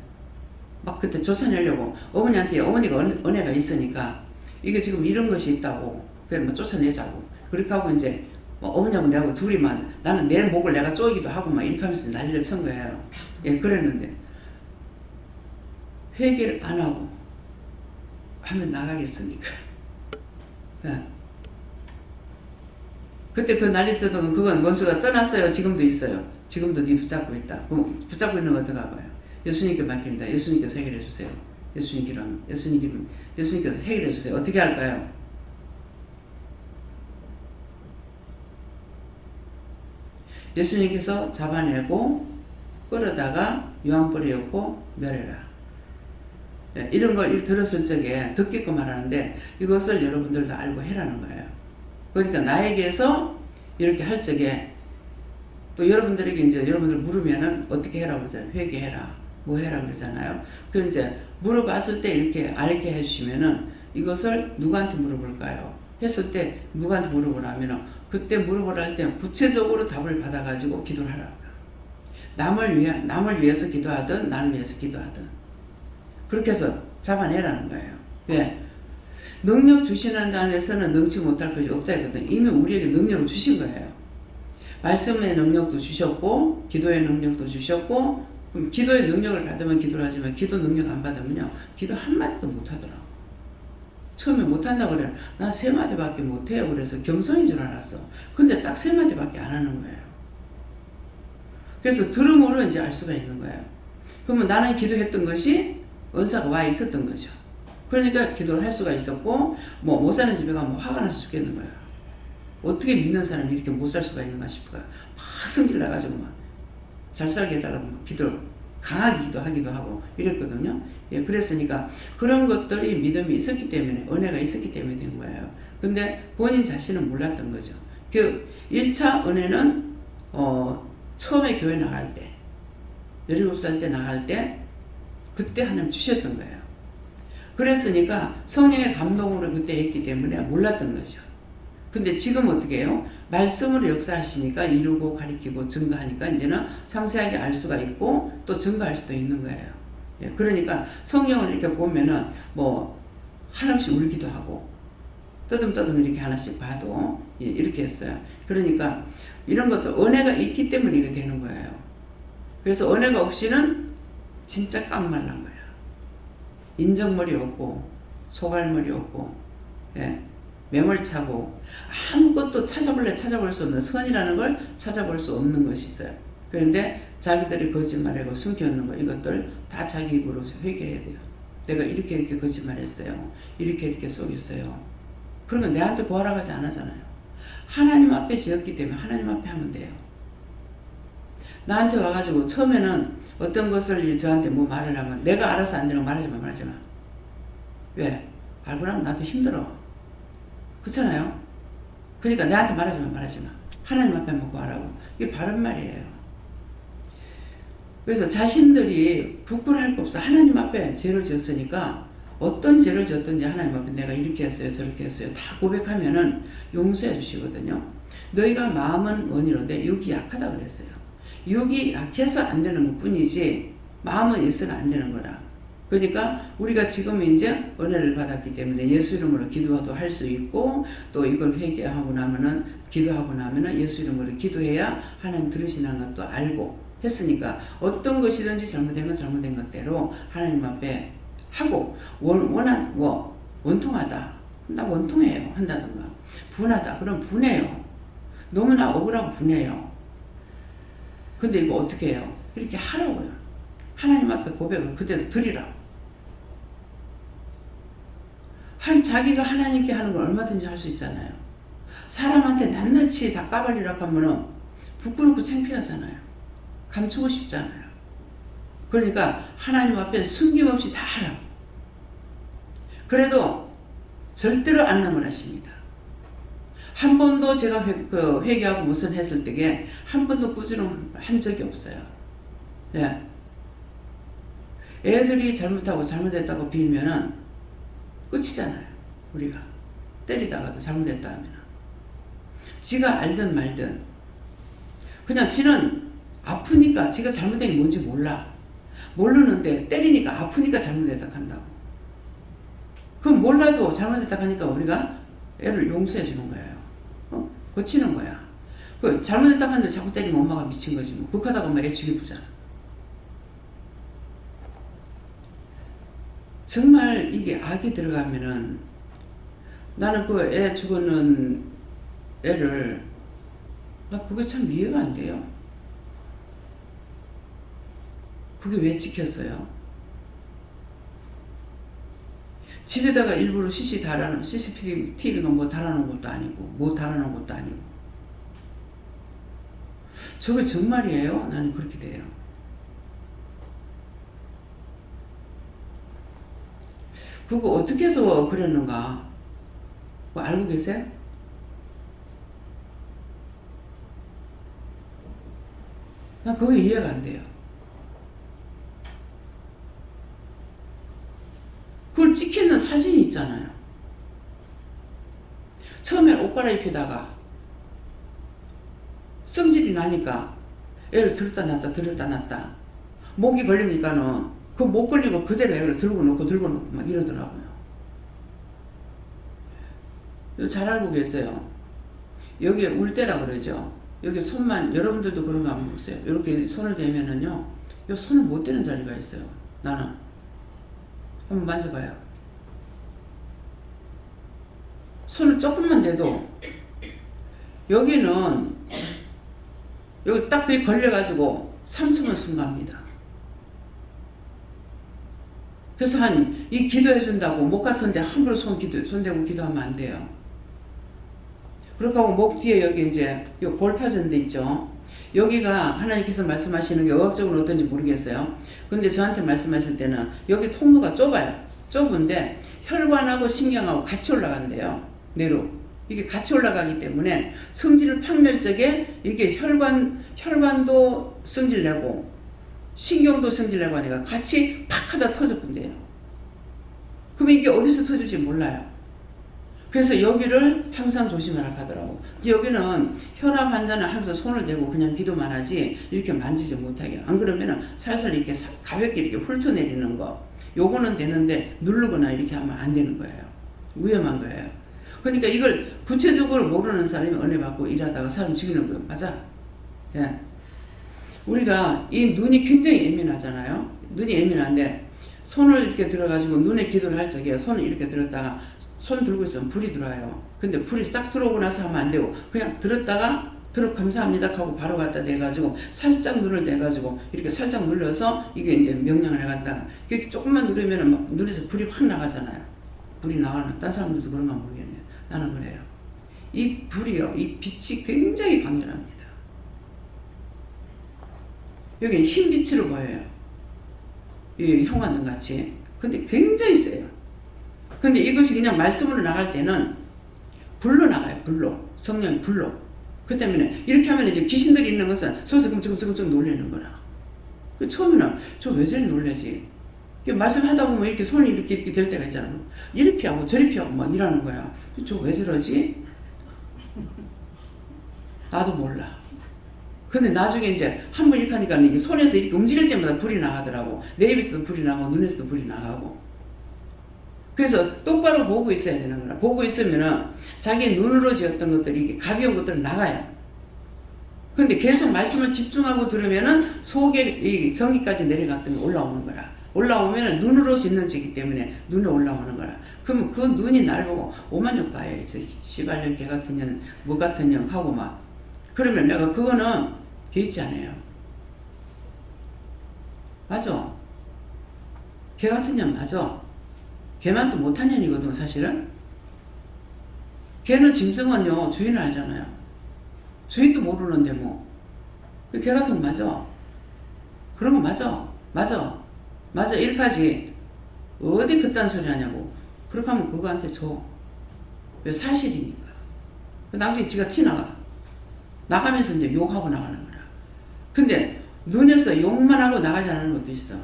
막 그때 쫓아내려고 어머니한테 어머니가 은혜가 있으니까 이게 지금 이런 것이 있다고 그래 뭐 쫓아내자고 그렇게 하고 이제 뭐 어머니하고 내하고 둘이만 나는 내 목을 내가 쪼이기도 하고 막 이렇게 하면서 난리를 친 거예요. 예, 그랬는데 회개를 안 하고 하면 나가겠습니까? 예. 그때 그 난리 쓰던 그건 원수가 떠났어요. 지금도 있어요. 지금도 네 붙잡고 있다. 붙잡고 있는 거 어떡할 거예요? 예수님께 맡깁니다. 예수님께서 해결해 주세요. 예수님께서 해결해 주세요. 어떻게 할까요? 예수님께서 잡아내고 끌어다가 유황불이었고 멸해라. 이런 걸 들었을 적에 듣기고 말하는데 이것을 여러분들도 알고 해라는 거예요. 그러니까 나에게서 이렇게 할 적에 또 여러분들에게 이제 여러분들 물으면은 어떻게 해라고 그러잖아요. 회개해라. 뭐 해라 그러잖아요. 그 이제 물어봤을 때 이렇게 알게 해주시면은 이것을 누구한테 물어볼까요? 했을 때 누구한테 물어보라면은 그때 물어보라 할 때 구체적으로 답을 받아가지고 기도를 하라고요. 남을 위해서 기도하든 나를 위해서 기도하든 그렇게 해서 잡아내라는 거예요. 왜? 능력 주시는 자 안에서는 능치 못할 것이 없다 했거든. 이미 우리에게 능력을 주신 거예요. 말씀의 능력도 주셨고 기도의 능력도 주셨고 그럼 기도의 능력을 받으면 기도를 하지만 기도 능력 안 받으면요 기도 한마디도 못하더라고. 처음에 못한다고 그래. 나 3마디밖에 못해요. 그래서 겸손인 줄 알았어. 근데 딱 3마디밖에 안 하는 거예요. 그래서 들음으로 이제 알 수가 있는 거예요. 그러면 나는 기도했던 것이 은사가 와 있었던 거죠. 그러니까 기도를 할 수가 있었고 뭐 못 사는 집에 가면 화가 나서 죽겠는 거예요. 어떻게 믿는 사람이 이렇게 못 살 수가 있는가 싶어요. 막 성질 나가지고 막 잘 살게 해달라고 기도를 강하게 기도하기도 하고 이랬거든요. 예, 그랬으니까 그런 것들이 믿음이 있었기 때문에 은혜가 있었기 때문에 된 거예요. 근데 본인 자신은 몰랐던 거죠. 그 1차 은혜는 처음에 교회 나갈 때 17살 때 나갈 때 그때 하나님 주셨던 거예요. 그랬으니까 성령의 감동으로 그때 했기 때문에 몰랐던 거죠. 근데 지금 어떻게 해요? 말씀으로 역사하시니까 이루고 가리키고 증거하니까 이제는 상세하게 알 수가 있고 또 증거할 수도 있는 거예요. 예, 그러니까 성령을 이렇게 보면은 뭐 한없이 울기도 하고 떠듬떠듬 이렇게 하나씩 봐도 이렇게 했어요. 그러니까 이런 것도 은혜가 있기 때문에 이게 되는 거예요. 그래서 은혜가 없이는 진짜 깡말란 거예요. 인정머리 없고 소갈머리 없고 예, 매몰차고 아무것도 찾아볼 수 없는 선이라는 걸 찾아볼 수 없는 것이 있어요. 그런데 자기들이 거짓말하고 숨겨놓는 거 이것들 다 자기 입으로 회개해야 돼요. 내가 이렇게 거짓말했어요. 이렇게 속였어요. 그런 건 내한테 구하라고 하지 않았잖아요. 하나님 앞에 지었기 때문에 하나님 앞에 하면 돼요. 나한테 와가지고 처음에는 어떤 것을 저한테 뭐 말을 하면 내가 알아서 안 되는 거 말하지 마. 왜? 알고 나면 나도 힘들어. 그렇잖아요? 그러니까 내한테 말하지 마. 하나님 앞에 한번 구하라고. 이게 바른 말이에요. 그래서 자신들이 부끄러워할 거 없어. 하나님 앞에 죄를 지었으니까 어떤 죄를 지었든지 하나님 앞에 내가 이렇게 했어요 저렇게 했어요 다 고백하면은 용서해 주시거든요. 너희가 마음은 원이로되 육이 약하다 그랬어요. 육이 약해서 안 되는 것 뿐이지 마음은 있어서 안 되는 거라. 그러니까 우리가 지금 이제 은혜를 받았기 때문에 예수 이름으로 기도도 할 수 있고 또 이걸 회개하고 나면은 기도하고 나면은 예수 이름으로 기도해야 하나님 들으시는 것도 알고 했으니까 어떤 것이든지 잘못된 건 잘못된 것대로 하나님 앞에 하고 원통하다 나 원통해요 한다든가 분하다 그럼 분해요. 너무나 억울하고 분해요. 근데 이거 어떻게 해요? 이렇게 하라고요. 하나님 앞에 고백을 그대로 드리라고. 자기가 하나님께 하는 걸 얼마든지 할 수 있잖아요. 사람한테 낱낱이 다 까발리라고 하면은 부끄럽고 창피하잖아요. 감추고 싶잖아요. 그러니까 하나님 앞에 숨김없이 다 하라고. 그래도 절대로 안 나무라십니다. 한 번도 제가 회개하고 무슨 했을 때에 한 번도 꾸지람한 적이 없어요. 예. 애들이 잘못하고 잘못했다고 빌면은 끝이잖아요. 우리가 때리다가도 잘못했다 하면은 지가 알든 말든 그냥 지는 아프니까 지가 잘못된 게 뭔지 모르는데 때리니까 아프니까 잘못했다 한다고. 그럼 몰라도 잘못했다 하니까 우리가 애를 용서해 주는 거예요. 고치는 거야. 잘못했다 하는데 자꾸 때리면 엄마가 미친 거지 뭐. 극하다가 엄마 애 죽이부잖아. 정말 이게 악이 들어가면은 나는 그 애 죽었는 애를 나 그게 참 이해가 안 돼요. 그게 왜 찍혔어요? 집에다가 일부러 CCTV가 뭐 달아놓은 것도 아니고 뭐 달아놓은 것도 아니고 저게 정말이에요? 나는 그렇게 돼요. 그거 어떻게 해서 그랬는가? 뭐 알고 계세요? 나 그게 이해가 안 돼요. 그걸 찍히는 사진이 있잖아요. 처음엔 옷 갈아입히다가 성질이 나니까 애를 들었다 놨다 목이 걸리니까는 그 못 걸리고 그대로 애를 들고 놓고 막 이러더라고요. 잘 알고 계세요. 여기에 울대라 그러죠. 여기 손만, 여러분들도 그런 거 한번 보세요. 이렇게 손을 대면은요, 요 손을 못 대는 자리가 있어요. 나는. 한번 만져봐요. 손을 조금만 대도, 여기는, 여기 딱 그게 걸려가지고 3층을 순갑니다. 그래서 이 기도해준다고 목 같은데 함부로 손 대고 기도하면 안 돼요. 그렇게 하고 목 뒤에 여기 이제 요 볼파전 데 있죠. 여기가 하나님께서 말씀하시는 게 의학적으로 어떤지 모르겠어요. 근데 저한테 말씀하실 때는 여기 통로가 좁아요. 좁은데 혈관하고 신경하고 같이 올라간대요. 내로. 이게 같이 올라가기 때문에 성질을 박멸적에 이게 혈관도 성질내고 신경도 성질내고 하니까 같이 팍 하다 터져본대요. 그러면 이게 어디서 터질지 몰라요. 그래서 여기를 항상 조심하라 하더라고. 여기는 혈압 환자는 항상 손을 대고 그냥 기도만 하지 이렇게 만지지 못하게. 안 그러면은 살살 이렇게 가볍게 이렇게 훑어내리는 거. 요거는 되는데 누르거나 이렇게 하면 안 되는 거예요. 위험한 거예요. 그러니까 이걸 구체적으로 모르는 사람이 은혜 받고 일하다가 사람 죽이는 거예요. 맞아? 예. 우리가 이 눈이 굉장히 예민하잖아요. 눈이 예민한데 손을 이렇게 들어가지고 눈에 기도를 할 적에 손을 이렇게 들었다가 손 들고 있으면 불이 들어와요. 근데 불이 싹 들어오고 나서 하면 안 되고 그냥 들었다가 감사합니다 하고 바로 갖다 대가지고 살짝 눈을 대가지고 이렇게 살짝 눌러서 이게 이제 명령을 해갔다가 이렇게 조금만 누르면 막 눈에서 불이 확 나가잖아요. 불이 나가는 딴 사람들도 그런가 모르겠네요. 나는 그래요. 이 불이요, 이 빛이 굉장히 강렬합니다. 여기 흰 빛으로 보여요. 이 형광등 같이. 근데 굉장히 세요. 근데 이것이 그냥 말씀으로 나갈 때는 불로 나가요. 불로. 성령의 불로. 그 때문에 이렇게 하면 이제 귀신들이 있는 것은 서서 끔찍끔찍 놀라는 거라. 처음에는 저 왜 저리 놀라지? 말씀하다 보면 이렇게 손이 이렇게 될 때가 있잖아. 이렇게 하고 저렇게 하고 막 이러는 거야. 저 왜 저러지? 나도 몰라. 근데 나중에 이제 한 번 이렇게 하니까 이게 손에서 이렇게 움직일 때마다 불이 나가더라고. 내 입에서도 불이 나가고 눈에서도 불이 나가고. 그래서 똑바로 보고 있어야 되는 거라. 보고 있으면은 자기 눈으로 지었던 것들이 이게 가벼운 것들은 나가요. 근데 계속 말씀을 집중하고 들으면은 속에 이 정기까지 내려갔던 게 올라오는 거라. 올라오면은 눈으로 짓는 지기 때문에 눈에 올라오는 거라. 그럼 그 눈이 날 보고 오만욕도 아예 저 씨발년 개 같은 년, 뭐 같은 년 하고 막. 그러면 내가 그거는 개의치 않아요. 맞아. 개 같은 년 맞아. 개만 또 못한 년이거든 사실은. 개는 짐승은요 주인을 알잖아요. 주인도 모르는데 뭐. 개 같은 건 맞아. 그런 거 맞아. 맞아 이렇게 하지. 어디 그딴 소리 하냐고. 그렇게 하면 그거한테 줘. 왜 사실이니까. 나중에 지가 티나가. 나가면서 이제 욕하고 나가는 거라. 근데 눈에서 욕만 하고 나가지 않는 것도 있어.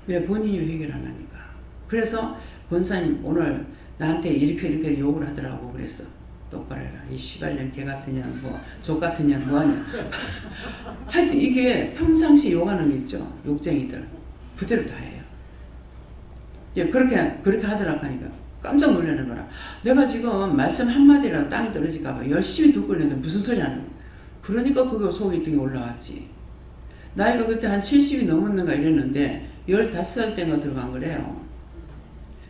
왜 본인이 회개를 안 하니까. 그래서 권사님 오늘 나한테 이렇게 욕을 하더라고. 그랬어. 똑바로 해라. 이 씨발년 개 같은 년 뭐 족 같은 년 뭐하냐. 하여튼 이게 평상시 욕하는 게 있죠. 욕쟁이들. 그대로 다 해요. 예, 그렇게 하더라고 하니까 깜짝 놀라는 거라. 내가 지금 말씀 한마디라도 땅에 떨어질까봐 열심히 듣고 있는데 무슨 소리 하는 거야. 그러니까 그거 속에 등에 올라왔지. 나이가 그때 한 70이 넘었는가 이랬는데 15살 때가 들어간 거래요.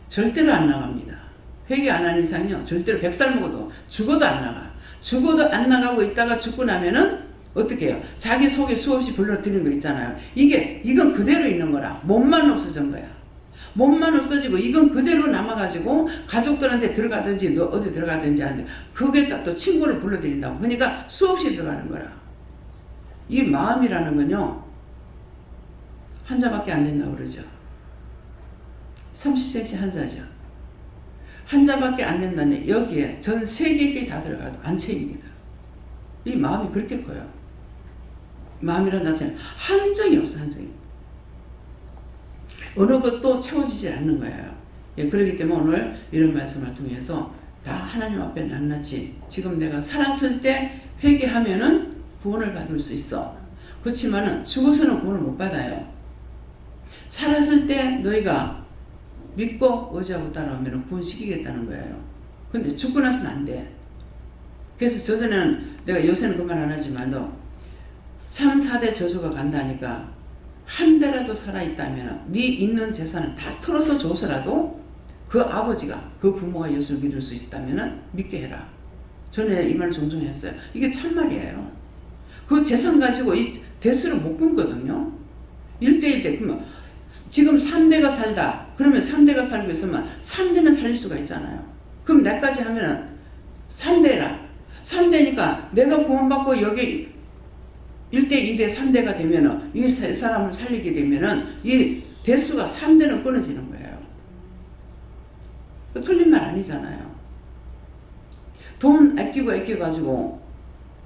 절대로 안 나갑니다. 회개 안 하는 이상요 절대로 100살 먹어도 죽어도 안 나가. 죽어도 안 나가고 있다가 죽고 나면은 어떻게 해요? 자기 속에 수없이 불러들이는 거 있잖아요. 이건 그대로 있는 거라. 몸만 없어진 거야. 몸만 없어지고 이건 그대로 남아가지고 가족들한테 들어가든지 너 어디 들어가든지 하는데 그게 또 친구를 불러들인다고. 그러니까 수없이 들어가는 거라. 이 마음이라는 건요 한자밖에 안 된다고 그러죠. 30cm 한자죠. 한자밖에 안 된다는데 여기에 전 세계에 다 들어가도 안 채입니다. 이 마음이 그렇게 커요. 마음이라는 자체는 한정이 없어. 한정이. 어느 것도 채워지지 않는 거예요. 예, 그렇기 때문에 오늘 이런 말씀을 통해서 다 하나님 앞에 낱낱이 지금 내가 살았을 때 회개하면은 구원을 받을 수 있어. 그렇지만은 죽어서는 구원을 못 받아요. 살았을 때 너희가 믿고 의지하고 따라오면 구원시키겠다는 거예요. 근데 죽고 나서는 안 돼. 그래서 저전에는 내가 요새는 그 말 안 하지만도 3, 4대 저주가 간다니까 한 대라도 살아있다면 네 있는 재산을 다 털어서 줘서라도 그 아버지가 그 부모가 예수를 믿을 수 있다면 믿게 해라. 전에 이 말을 종종 했어요. 이게 참말이에요. 그 재산 가지고 이 대수를 못 끊거든요. 1대1대 그러면 지금 3대가 살다. 그러면 3대가 살고 있으면 3대는 살릴 수가 있잖아요. 그럼 내까지 하면은 3대라. 3대니까 내가 구원받고 여기 1대, 2대, 3대가 되면은 이 세 사람을 살리게 되면은 이 대수가 3대는 끊어지는 거예요. 틀린 말 아니잖아요. 돈 아끼고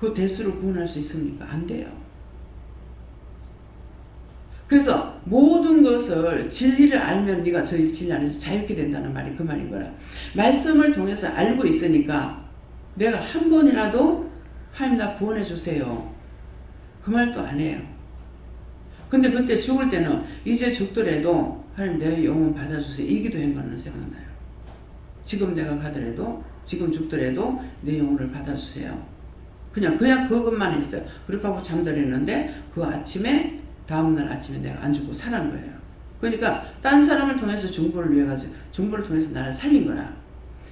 그 대수를 구원할 수 있습니까? 안 돼요. 그래서 모든 것을 진리를 알면 네가 저 진리 안에서 자유케 된다는 말이 그 말인 거라. 말씀을 통해서 알고 있으니까 내가 한 번이라도 하나님 나 구원해 주세요. 그 말도 안 해요. 근데 그때 죽을 때는 이제 죽더라도 하나님 내 영혼 받아주세요. 이 기도한 거는 생각나요. 지금 내가 가더라도 지금 죽더라도 내 영혼을 받아주세요. 그냥 그것만 했어요. 그렇게 하고 잠들었는데 그 아침에 다음날 아침에 내가 안 죽고 살은 거예요. 그러니까 딴 사람을 통해서 중보를 위해 가지고 중보를 통해서 나를 살린 거라.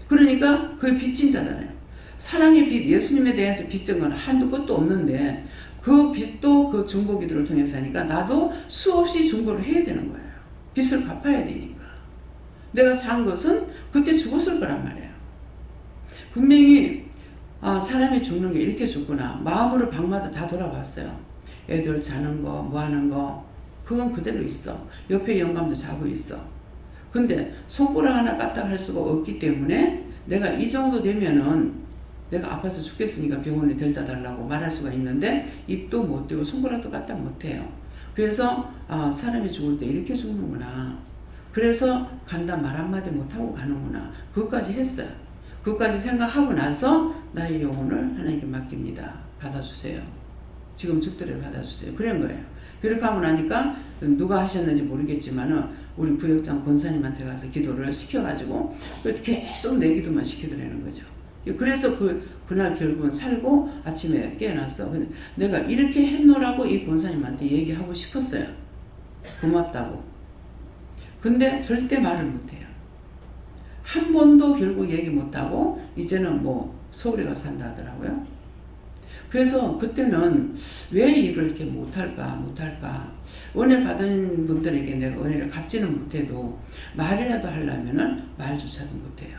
그러니까 그게 빚진 자잖아요. 사랑의 빚, 예수님에 대해서 빚진 건 한두 끝도 없는데 그 빚도 그 중보 기도를 통해서 하니까 나도 수없이 중보를 해야 되는 거예요. 빚을 갚아야 되니까. 내가 산 것은 그때 죽었을 거란 말이에요. 분명히 사람이 죽는 게 이렇게 죽구나. 마음으로 방마다 다 돌아봤어요. 애들 자는 거, 뭐 하는 거, 그건 그대로 있어. 옆에 영감도 자고 있어. 근데 손가락 하나 까딱 할 수가 없기 때문에 내가 이 정도 되면은 내가 아파서 죽겠으니까 병원에 데려다 달라고 말할 수가 있는데 입도 못 대고 손가락도 까딱 못 해요. 그래서 사람이 죽을 때 이렇게 죽는구나. 그래서 간다 말 한마디 못하고 가는구나. 그것까지 했어요. 그것까지 생각하고 나서 나의 영혼을 하나님께 맡깁니다. 받아주세요. 지금 죽더라도 받아주세요. 그런 거예요. 그렇게 하고 나니까 누가 하셨는지 모르겠지만은 우리 구역장 권사님한테 가서 기도를 시켜가지고 계속 내 기도만 시키더라는 거죠. 그래서 그날 결국은 살고 아침에 깨어났어. 근데 내가 이렇게 했노라고 이 권사님한테 얘기하고 싶었어요. 고맙다고. 근데 절대 말을 못해요. 한 번도 결국 얘기 못하고 이제는 뭐 서울에 가서 산다 하더라고요. 그래서 그때는 왜 일을 이렇게 못할까 은혜 받은 분들에게 내가 은혜를 갚지는 못해도 말이라도 하려면은 말조차도 못해요.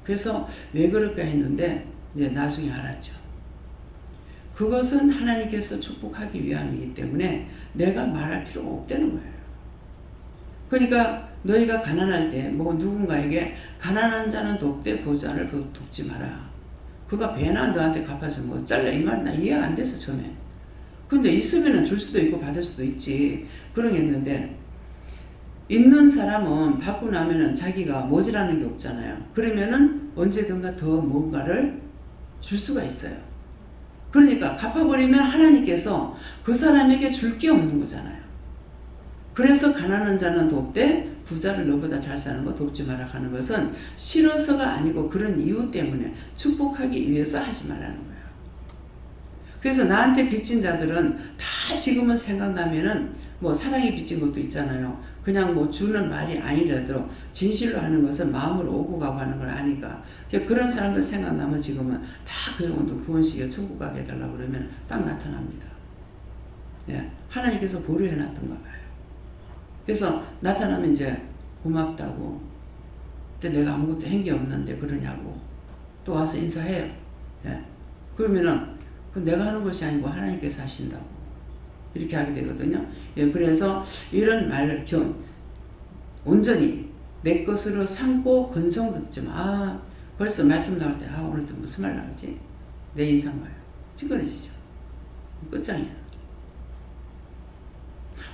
그래서 왜 그럴까 했는데 이제 나중에 알았죠. 그것은 하나님께서 축복하기 위함이기 때문에 내가 말할 필요가 없다는 거예요. 그러니까 너희가 가난할 때 뭐 누군가에게 가난한 자는 돕되 부자를 돕지 마라. 그가 배나 너한테 갚아서 뭐 잘라 이 말 나 이해가 안 됐어 처음에. 근데 있으면 줄 수도 있고 받을 수도 있지. 그러겠는데 있는 사람은 받고 나면은 자기가 모자라는 게 없잖아요. 그러면은 언제든가 더 뭔가를 줄 수가 있어요. 그러니까 갚아버리면 하나님께서 그 사람에게 줄 게 없는 거잖아요. 그래서 가난한 자는 돕되 부자를 너보다 잘 사는 거 돕지 마라 하는 것은 싫어서가 아니고 그런 이유 때문에 축복하기 위해서 하지 말라는 거예요. 그래서 나한테 빚진 자들은 다 지금은 생각나면은 뭐 사랑이 빚진 것도 있잖아요. 그냥 뭐 주는 말이 아니라도 진실로 하는 것은 마음으로 오고 가고 하는 걸 아니까 그런 사람들 생각나면 지금은 다 그 영혼도 구원시켜 천국 가게 해달라고 그러면 딱 나타납니다. 예, 하나님께서 보류해놨던가 봐요. 그래서 나타나면 이제 고맙다고. 근데 내가 아무것도 한 게 없는데 그러냐고. 또 와서 인사해요. 예. 그러면은 내가 하는 것이 아니고 하나님께서 하신다고. 이렇게 하게 되거든요. 예, 그래서 이런 말을 온전히 내 것으로 삼고 근성도 듣지 마. 벌써 말씀 나올 때 오늘 또 무슨 말 나오지? 내 인상 봐요. 찌그러지죠. 끝장이야.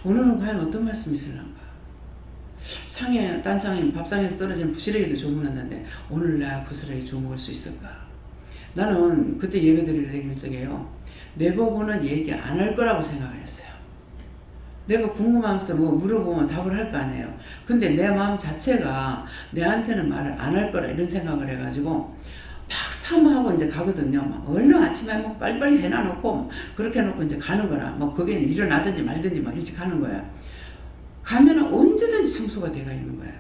오늘은 과연 어떤 말씀이 있을란가? 딴 상에 밥상에서 떨어지는 부스러기도 주문했는데 오늘 나 부스러기 주먹을 수 있을까? 나는 그때 예배드리러 결정해요. 내보고는 얘기 안 할 거라고 생각을 했어요. 내가 궁금하면서 뭐 물어보면 답을 할 거 아니에요. 근데 내 마음 자체가 내한테는 말을 안 할 거라 이런 생각을 해가지고 막 사모하고 이제 가거든요. 막 얼른 아침에 뭐 빨리빨리 해놔놓고 그렇게 해놓고 이제 가는 거라. 뭐 그게 일어나든지 말든지 막 일찍 가는 거야. 가면은 언제든지 청소가 돼가 있는 거예요.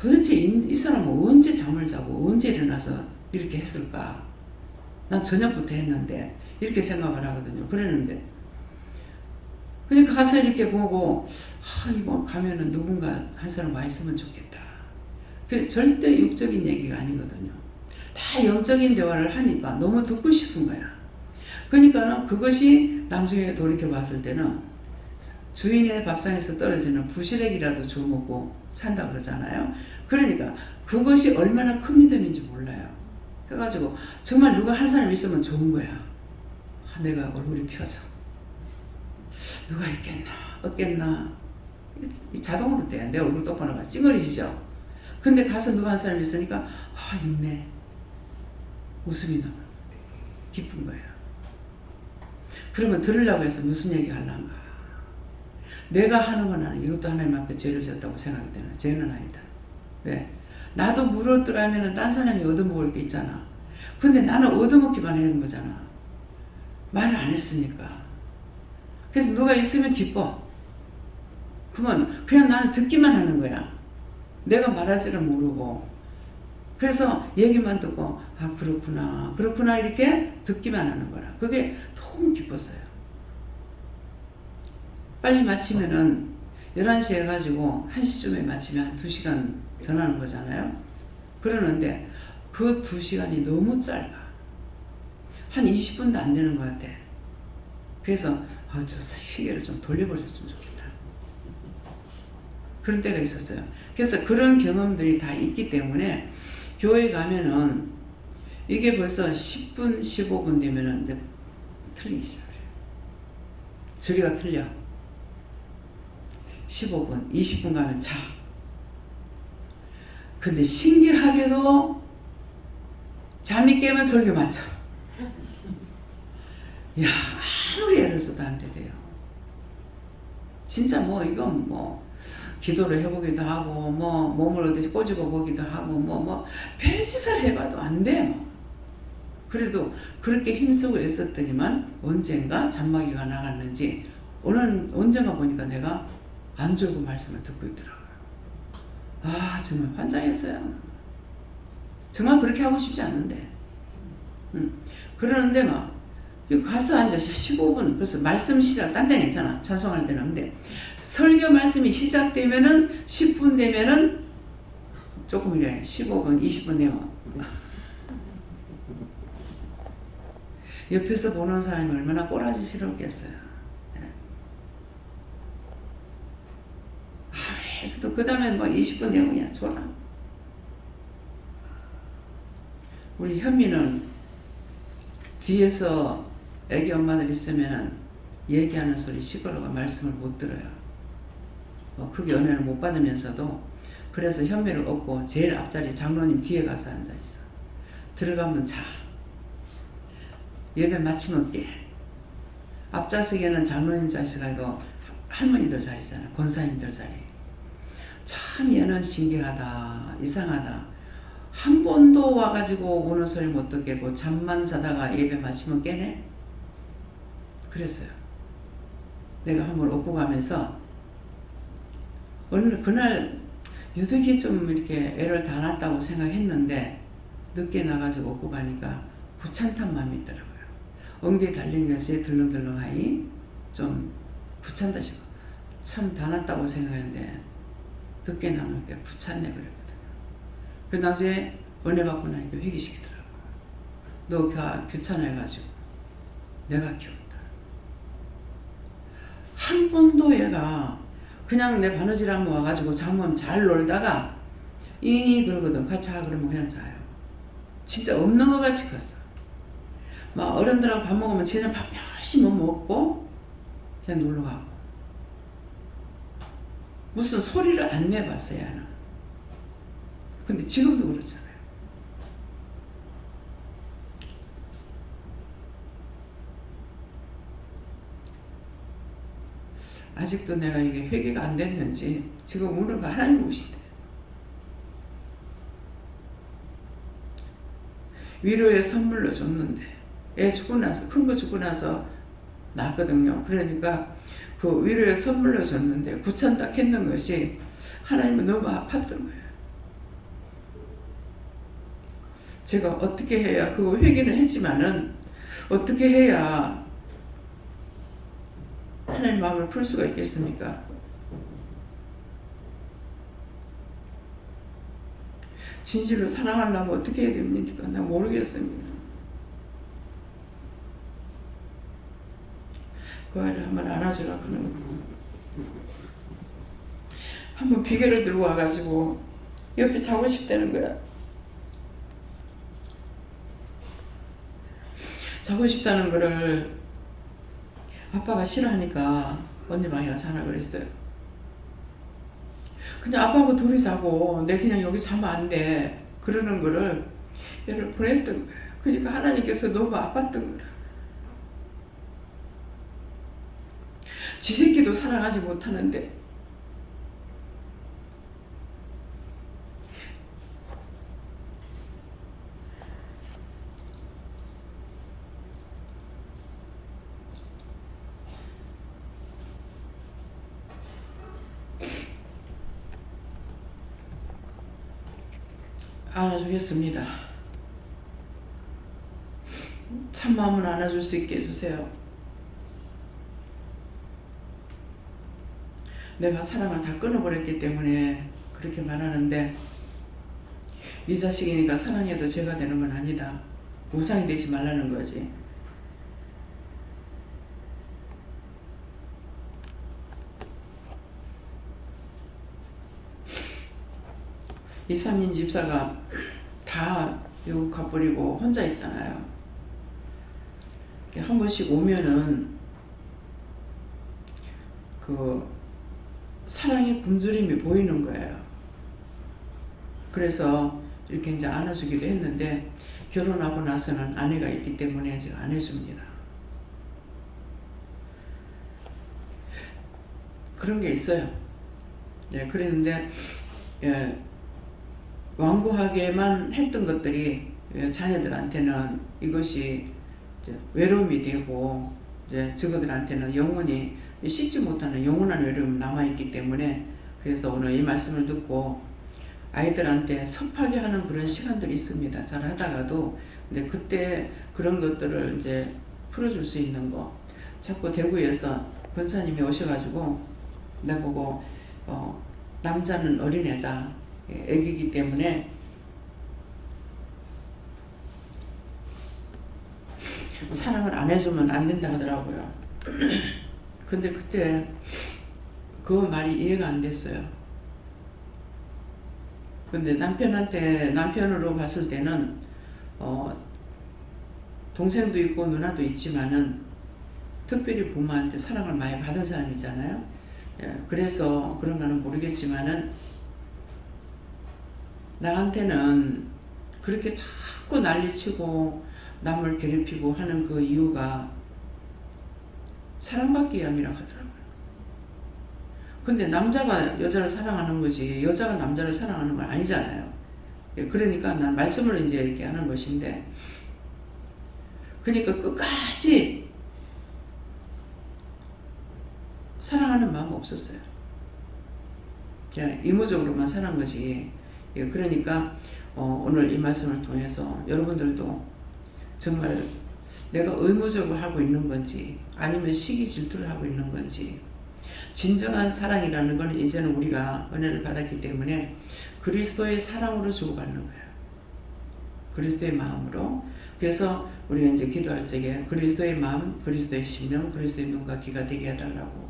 도대체 이 사람은 언제 잠을 자고 언제 일어나서 이렇게 했을까? 난 저녁부터 했는데 이렇게 생각을 하거든요. 그랬는데 그러니까 가서 이렇게 보고 이거 가면은 누군가 한 사람 와 있으면 좋겠다. 그 절대 육적인 얘기가 아니거든요. 다 영적인 대화를 하니까 너무 듣고 싶은 거야. 그러니까는 그것이 나중에 돌이켜 봤을 때는 주인의 밥상에서 떨어지는 부시래기라도 주워 먹고 산다 그러잖아요. 그러니까 그것이 얼마나 큰 믿음인지 몰라요. 해가지고 정말 누가 한 사람 있으면 좋은 거야. 내가 얼굴이 펴져. 누가 있겠나 없겠나 이 자동으로 돼. 내 얼굴 똑바로 봐. 찡그리시죠? 근데 가서 누가 한 사람이 있으니까 아 있네. 웃음이 나와. 기쁜 거예요. 그러면 들으려고 해서 무슨 얘기 하려는가. 내가 하는 건 아니야. 이것도 하나님 앞에 죄를 졌다고 생각이 되나. 죄는 아니다. 왜? 나도 물었더라면 딴 사람이 얻어먹을 게 있잖아. 근데 나는 얻어먹기만 하는 거잖아. 말을 안 했으니까. 그래서 누가 있으면 기뻐. 그러면 그냥 나는 듣기만 하는 거야. 내가 말하지를 모르고. 그래서 얘기만 듣고 아 그렇구나 그렇구나 이렇게 듣기만 하는 거라. 그게 너무 기뻤어요. 빨리 마치면은 11시에 해가지고 1시쯤에 마치면 한 2시간 전하는 거잖아요. 그러는데 그 2시간이 너무 짧아. 한 20분도 안 되는 것 같아. 그래서 저 시계를 좀 돌려버렸으면 좋겠다. 그런 때가 있었어요. 그래서 그런 경험들이 다 있기 때문에 교회 가면은 이게 벌써 10분, 15분 되면은 이제 틀리기 시작해요. 저리가 틀려. 15분, 20분 가면 자. 근데 신기하게도 잠이 깨면 설교 맞춰. 야, 아무리 애를 써도 안 되대요. 진짜 뭐 이건 뭐 기도를 해보기도 하고 뭐 몸을 어디서 꼬집어 보기도 하고 뭐 별짓을 해봐도 안 돼요. 그래도 그렇게 힘쓰고 애썼더니만 언젠가 잠마귀가 나갔는지 언젠가 보니까 내가 안 졸고 말씀을 듣고 있더라고요. 아 정말 환장했어요. 정말 그렇게 하고 싶지 않은데 그러는데 막 가서 앉아서 15분 벌써 말씀 시작 딴 데는 괜찮아. 찬송할 때는. 근데 설교 말씀이 시작되면은 10분 되면은 조금 이래. 15분 20분 되면 옆에서 보는 사람이 얼마나 꼬라지 싫었겠어요. 아무리 해서도 그 다음에 뭐 20분 되면 그냥 줘라. 우리 현미는 뒤에서 애기 엄마들 있으면 얘기하는 소리 시끄러워 말씀을 못 들어요. 크게 은혜를 못 받으면서도 그래서 현미를 얻고 제일 앞자리 장로님 뒤에 가서 앉아있어. 들어가면 자. 예배 마치면 깨. 앞좌석에는 장로님 자리가 아니고 할머니들 자리잖아. 권사님들 자리. 참 얘는 신기하다. 이상하다. 한 번도 와가지고 우는 소리 못 듣겠고 잠만 자다가 예배 마치면 깨네. 그랬어요. 내가 한 번 업고 가면서 어느 그날 유독이 좀 이렇게 애를 다 낳았다고 생각했는데 늦게 나가지고 업고 가니까 구찬탄 마음이 있더라고요. 엉덩이 달린 것이 들렁들렁하니 좀 구찬다 싶어. 참 다 낳았다고 생각했는데 늦게 나니까 구찬네 그랬거든요. 그 나중에 은혜 받고 나니까 회개시키더라고. 너 귀찮아해가지고 내가 키웠다. 한 번도 얘가 그냥 내 바느질 한번 와가지고 잠만 잘 놀다가 그러거든. 같이 하 그러면 그냥 자요. 진짜 없는 것 같이 컸어. 막 어른들하고 밥 먹으면 쟤는 밥 열심히 먹고 그냥 놀러 가고 무슨 소리를 안 내봤어요. 얘는. 근데 지금도 그렇잖아요. 아직도 내가 이게 회개가 안 됐는지 지금 우는 거 하나님 보신대. 위로의 선물로 줬는데 애 죽고 나서 큰 거 죽고 나서 낳았거든요. 그러니까 그 위로의 선물로 줬는데 구찬딱 했는 것이 하나님은 너무 아팠던 거예요. 제가 어떻게 해야 그거 회개는 했지만은 어떻게 해야 하나님 마음을 풀 수가 있겠습니까? 진실로 사랑하려면 어떻게 해야 됩니까? 난 모르겠습니다. 그 아이를 한번 안아주라 그러는 거예요. 한번 비계를 들고 와가지고 옆에 자고 싶다는 거야. 자고 싶다는 거를 아빠가 싫어하니까 언니 방에 가서 자라 그랬어요. 그냥 아빠하고 둘이 자고 내 그냥 여기 자면 안 돼. 그러는 거를 얘를 보냈던 거예요. 그러니까 하나님께서 너무 아팠던 거라. 지 새끼도 사랑하지 못하는데 안아주겠습니다. 참마음은 안아줄 수 있게 해주세요. 내가 사랑을 다 끊어버렸기 때문에 그렇게 말하는데 네 자식이니까 사랑해도 죄가 되는 건 아니다. 우상이 되지 말라는 거지. 2, 3인 집사가 다 외국 가버리고 혼자 있잖아요. 한 번씩 오면은 그 사랑의 굶주림이 보이는 거예요. 그래서 이렇게 이제 안아주기도 했는데 결혼하고 나서는 아내가 있기 때문에 제가 안 해줍니다. 그런 게 있어요. 예, 그랬는데 예, 완고하게만 했던 것들이 자녀들한테는 이것이 외로움이 되고 저거들한테는 영원히 씻지 못하는 영원한 외로움이 남아있기 때문에 그래서 오늘 이 말씀을 듣고 아이들한테 섭하게 하는 그런 시간들이 있습니다. 잘 하다가도 근데 그때 그런 것들을 이제 풀어줄 수 있는 거 자꾸 대구에서 권사님이 오셔가지고 나보고 남자는 어린애다. 애기이기 때문에 사랑을 안 해주면 안 된다 하더라고요. 근데 그때 그 말이 이해가 안 됐어요. 근데 남편으로 봤을 때는 동생도 있고 누나도 있지만은 특별히 부모한테 사랑을 많이 받은 사람이잖아요. 그래서 그런가는 모르겠지만은 나한테는 그렇게 자꾸 난리치고 남을 괴롭히고 하는 그 이유가 사랑받기 위함이라고 하더라고요. 근데 남자가 여자를 사랑하는 거지 여자가 남자를 사랑하는 건 아니잖아요. 그러니까 난 말씀을 이제 이렇게 하는 것인데 그러니까 끝까지 사랑하는 마음 없었어요. 그냥 의무적으로만 사는 거지. 그러니까 오늘 이 말씀을 통해서 여러분들도 정말 내가 의무적으로 하고 있는 건지 아니면 시기 질투를 하고 있는 건지 진정한 사랑이라는 건 이제는 우리가 은혜를 받았기 때문에 그리스도의 사랑으로 주고받는 거예요. 그리스도의 마음으로. 그래서 우리가 이제 기도할 적에 그리스도의 마음, 그리스도의 심령, 그리스도의 눈과 귀가 되게 해달라고.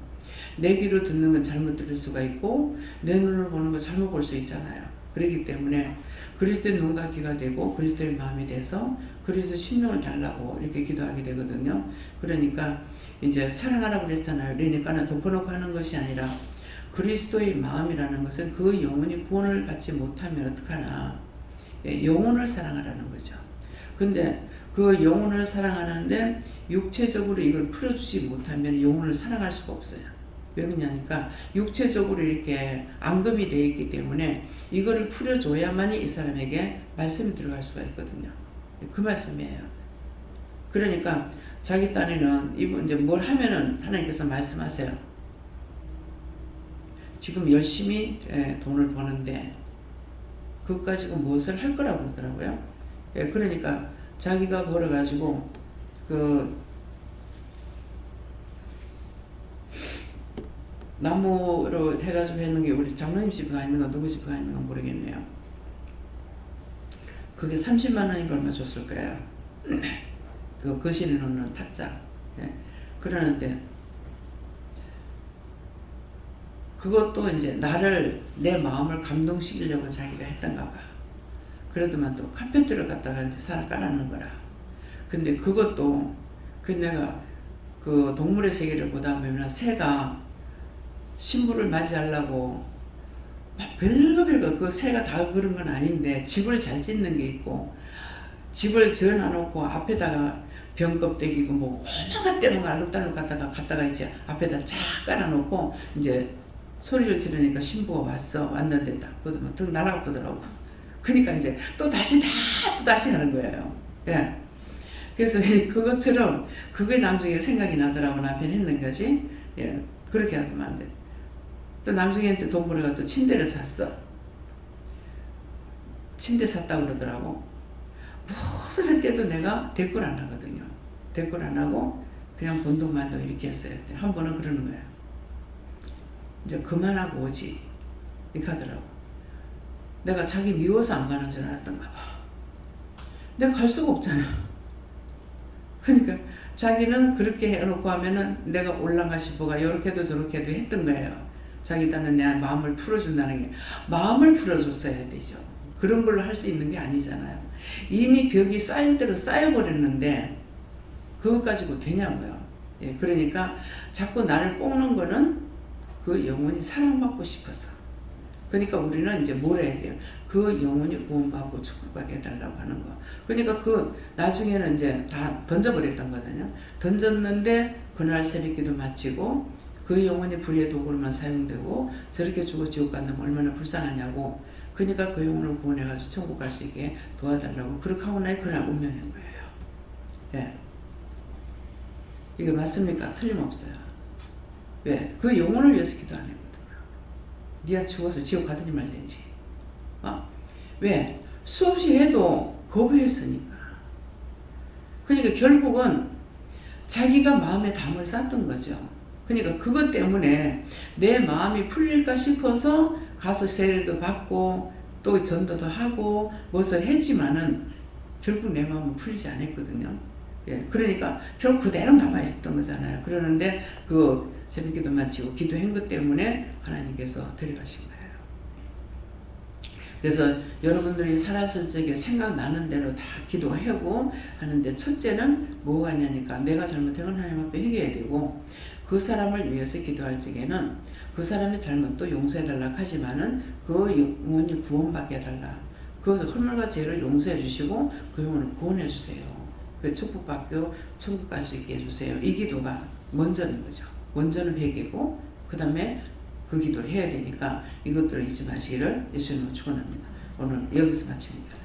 내 귀로 듣는 건 잘못 들을 수가 있고 내 눈으로 보는 건 잘못 볼 수 있잖아요. 그렇기 때문에 그리스도의 눈과 귀가 되고 그리스도의 마음이 돼서 그리스도의 심령을 달라고 이렇게 기도하게 되거든요. 그러니까 이제 사랑하라고 그랬잖아요. 그러니까는 덮어놓고 하는 것이 아니라 그리스도의 마음이라는 것은 그 영혼이 구원을 받지 못하면 어떡하나. 영혼을 사랑하라는 거죠. 근데 그 영혼을 사랑하는데 육체적으로 이걸 풀어주지 못하면 영혼을 사랑할 수가 없어요. 왜 그러냐니까 육체적으로 이렇게 앙금이 되어 있기 때문에 이거를 풀어줘야만이 이 사람에게 말씀이 들어갈 수가 있거든요. 그 말씀이에요. 그러니까 자기 딴에는 이제 뭘 하면은 하나님께서 말씀하세요. 지금 열심히 돈을 버는데 그것 가지고 무엇을 할 거라고 그러더라고요. 그러니까 자기가 벌어가지고 나무로 해가지고 했는 게 우리 장로님 집에 가 있는 건 누구 집에 가 있는 건 모르겠네요. 그게 30만 원인가 얼마 줬을 거예요. 그 거실에 놓는 탁자. 그러는데 그것도 이제 내 마음을 감동시키려고 자기가 했던가 봐. 그러더만 또 카페트를 갖다가 이제 사러 깔아놓은 거라. 근데 그것도 내가 그 동물의 세계를 보다 보면 새가 신부를 맞이하려고 막 별거 그 새가 다 그런 건 아닌데 집을 잘 짓는 게 있고 집을 지어놔놓고 앞에다가 병껍데기고 뭐 오만한 데는 알록달록 갖다가 이제 앞에다 쫙 깔아놓고 이제 소리를 지르니까 신부가 왔는데 딱 보더만 등 날아가 보더라고. 그러니까 이제 또 다시 하는 거예요. 예. 그래서 그것처럼 그게 나중에 생각이 나더라고. 남편이 했는 거지. 예. 그렇게 하면 안 돼. 또 나중에 이제 돈 벌어가 또 침대를 샀어. 침대 샀다고 그러더라고. 무엇을 할 때도 내가 대꾸를 안 하거든요. 대꾸를 안 하고 그냥 본동만동 이렇게 했어요. 한 번은 그러는 거야. 이제 그만하고 오지. 이렇게 하더라고. 내가 자기 미워서 안 가는 줄 알았던가 봐. 내가 갈 수가 없잖아. 그러니까 자기는 그렇게 해놓고 하면은 내가 올라가 싶어가 이렇게도 저렇게도 했던 거예요. 자기한테는 내 마음을 풀어준다는 게 마음을 풀어줬어야 되죠. 그런 걸로 할 수 있는 게 아니잖아요. 이미 벽이 쌓일 대로 쌓여버렸는데 그것 가지고 되냐고요. 예, 그러니까 자꾸 나를 뽑는 거는 그 영혼이 사랑받고 싶어서. 그러니까 우리는 이제 뭘 해야 돼요? 그 영혼이 구원받고 축복받게 해달라고 하는 거. 그러니까 그 나중에는 이제 다 던져버렸던 거잖아요. 던졌는데 그날 새벽기도 마치고 그 영혼이 불의의 도구로만 사용되고 저렇게 죽어 지옥 간다면 얼마나 불쌍하냐고. 그러니까 그 영혼을 구원해가지고 천국 갈 수 있게 도와달라고. 그렇게 하고 나니 그날 운명인 거예요. 예. 이게 맞습니까? 틀림없어요. 왜? 그 영혼을 위해서 기도 안 했거든. 네가 죽어서 지옥 가든지 말든지. 왜? 수없이 해도 거부했으니까. 그러니까 결국은 자기가 마음에 담을 쌓던 거죠. 그러니까 그것 때문에 내 마음이 풀릴까 싶어서 가서 세례도 받고 또 전도도 하고 무엇을 했지만은 결국 내 마음은 풀리지 않았거든요. 예, 그러니까 결국 그대로 남아있었던 거잖아요. 그러는데 그 새벽기도 마치고 기도한 것 때문에 하나님께서 데려가신 거예요. 그래서 여러분들이 살았을 적에 생각나는 대로 다 기도하고 하는데 첫째는 뭐가 있냐니까 내가 잘못한 건 하나님 앞에 회개해야 되고 그 사람을 위해서 기도할 적에는 그 사람의 잘못도 용서해달라 하지만은 그 영혼이 구원받게 해달라. 그 헐물과 죄를 용서해 주시고 그 영혼을 구원해 주세요. 그 축복받고 천국 갈 수 있게 해주세요. 이 기도가 먼저는 거죠. 먼저는 회개고 그 다음에 그 기도를 해야 되니까 이것들을 잊지 마시기를 예수님으로 축원합니다. 오늘 여기서 마칩니다.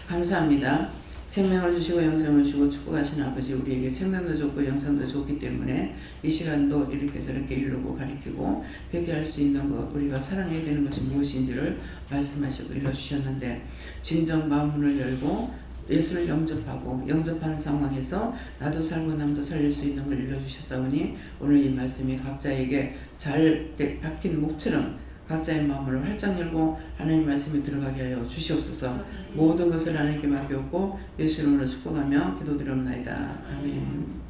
감사합니다. 생명을 주시고 영생을 주시고 축복하신 아버지, 우리에게 생명도 좋고 영생도 좋기 때문에 이 시간도 이렇게 저렇게 이루고 가르치고 회개할 수 있는 것, 우리가 사랑해야 되는 것이 무엇인지를 말씀하시고 일러주셨는데 진정 마음문을 열고 예수를 영접한 상황에서 나도 살고 남도 살릴 수 있는 걸 일러주셨사오니 오늘 이 말씀이 각자에게 잘 박힌 목처럼 각자의 마음을 활짝 열고 하나님 말씀이 들어가게 하여 주시옵소서. 모든 것을 하나님께 맡겼고 예수 이름으로 축복하며 기도드리옵나이다. 아멘.